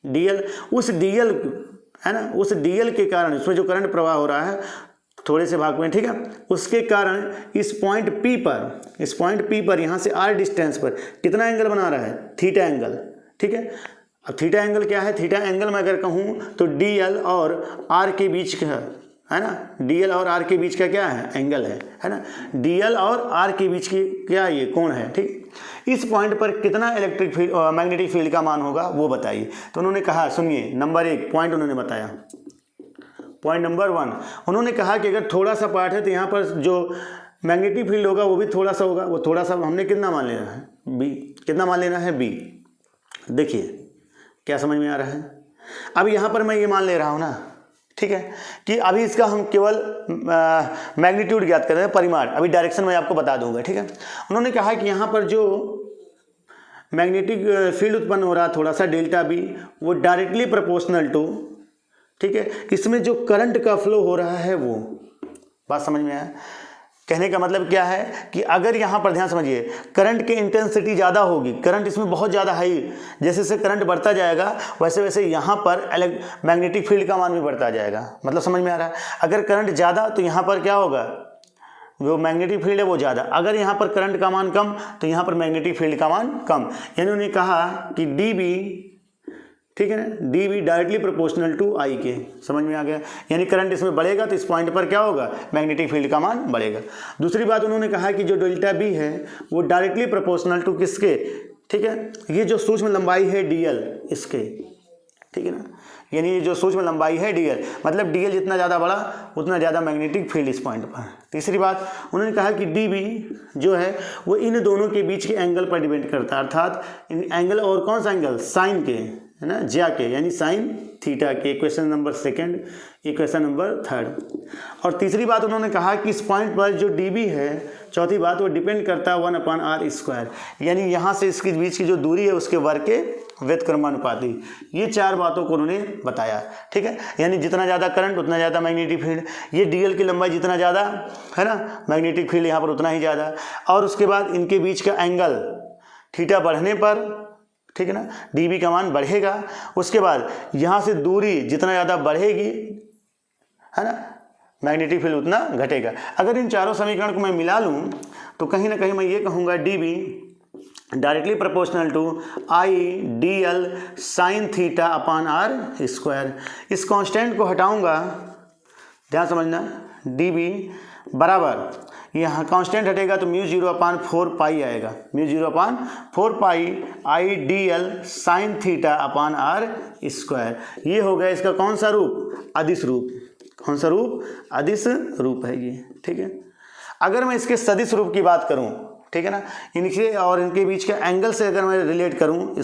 DL, उस DL, है ना, उस DL के कारण उसमें जो करंट प्रवाह हो रहा है थोड़े से भाग में, ठीक है, उसके कारण इस पॉइंट P पर यहाँ से R डिस्टेंस पर कितना एंगल बना रहा है? थीटा एंगल, ठीक है। अब थीटा एंगल क्या है? थीटा एंगल मैं अगर कहूँ तो DL और R के बीच का, है ना, DL और R के बीच का क्या है? एंगल है ना। DL और R के बीच की क्या ये कोण है, ठीक। इस पॉइंट पर कितना इलेक्ट्रिक फील्ड, मैग्नेटिक फील्ड का मान होगा वो बताइए। तो उन्होंने कहा, सुनिए, नंबर 1 पॉइंट उन्होंने बताया, पॉइंट नंबर 1 उन्होंने कहा कि अगर थोड़ा सा पार्ट है तो यहाँ पर जो मैग्नेटिक फील्ड होगा वो भी थोड़ा सा होगा। वो थोड़ा सा हमने कितना मान लेना है? B। कितना मान लेना है? B। देखिए क्या समझ में आ रहा है? अब यहाँ पर मैं ये मान ले रहा हूँ ना, ठीक है, कि अभी इसका हम केवल मैग्नीट्यूड ज्ञात कर रहे हैं, परिमाण। अभी डायरेक्शन मैं आपको बता दूंगा, ठीक है। उन्होंने कहा कि यहाँ पर जो मैग्नेटिक फील्ड उत्पन्न हो रहा थोड़ा सा डेल्टा B, वो डायरेक्टली प्रोपोर्शनल टू, ठीक है, इसमें जो करंट का फ्लो हो रहा है वो। बात समझ में आया? कहने का मतलब क्या है कि अगर यहाँ पर ध्यान समझिए, करंट की इंटेंसिटी ज़्यादा होगी, करंट इसमें बहुत ज़्यादा हाई, जैसे जैसे करंट बढ़ता जाएगा वैसे वैसे यहाँ पर मैग्नेटिक फील्ड का मान भी बढ़ता जाएगा। मतलब समझ में आ रहा है? अगर करंट ज़्यादा तो यहाँ पर क्या होगा? जो मैग्नेटिक फील्ड है वो ज़्यादा। अगर यहाँ पर करंट का मान कम तो यहाँ पर मैग्नेटिक फील्ड का मान कम। यानी उन्होंने कहा कि DB, ठीक है ना, DB directly proportional to I के। समझ में आ गया? यानी करंट इसमें बढ़ेगा तो इस पॉइंट पर क्या होगा? मैग्नेटिक फील्ड का मान बढ़ेगा। दूसरी बात उन्होंने कहा कि जो डेल्टा B है वो डायरेक्टली प्रोपोर्शनल टू किसके? ठीक है, ये जो सूक्ष्म लंबाई है DL, इसके, ठीक है ना। यानी ये जो सूक्ष्म लंबाई है DL, मतलब DL जितना ज़्यादा बड़ा उतना ज़्यादा मैग्नेटिक फील्ड इस पॉइंट पर। तीसरी बात उन्होंने कहा कि DB जो है वो इन दोनों के बीच के एंगल पर डिपेंड करता है, अर्थात एंगल, और कौन सा एंगल? साइन के, है ना, ज्या के, यानी साइन थीटा के। Equation number 2, equation number 3। और तीसरी बात उन्होंने कहा कि इस पॉइंट पर जो DB है, चौथी बात, वो डिपेंड करता है 1/r², यानी यहाँ से इसके बीच की जो दूरी है उसके वर्ग के व्युत्क्रमानुपाती। ये 4 बातों को उन्होंने बताया, ठीक है। यानी जितना ज़्यादा करंट उतना ज़्यादा मैग्नेटिक फील्ड, ये DL की लंबाई जितना ज़्यादा है ना, मैग्नेटिक फील्ड यहाँ पर उतना ही ज़्यादा। और उसके बाद इनके बीच का एंगल थीटा बढ़ने पर, ठीक है ना, DB का मान बढ़ेगा। उसके बाद यहाँ से दूरी जितना ज़्यादा बढ़ेगी, है ना, मैग्नेटिक फील्ड उतना घटेगा। अगर इन चारों समीकरण को मैं मिला लूँ तो कहीं ना कहीं मैं ये कहूँगा DB directly proportional to I DL sine theta upon R²। इस कांस्टेंट को हटाऊंगा, ध्यान समझना, DB बराबर यहाँ कांस्टेंट हटेगा तो म्यू 0/4 पाई आएगा, mu 0/4 pi IDL sine theta upon R square. ये हो गया इसका कौन सा रूप? अदिश रूप। कौन सा रूप? अदिश रूप है ये, ठीक है। अगर मैं इसके सदिश रूप की बात करूं, ठीक है ना, इनके और इनके बीच के एंगल से अगर मैं रिलेट करूं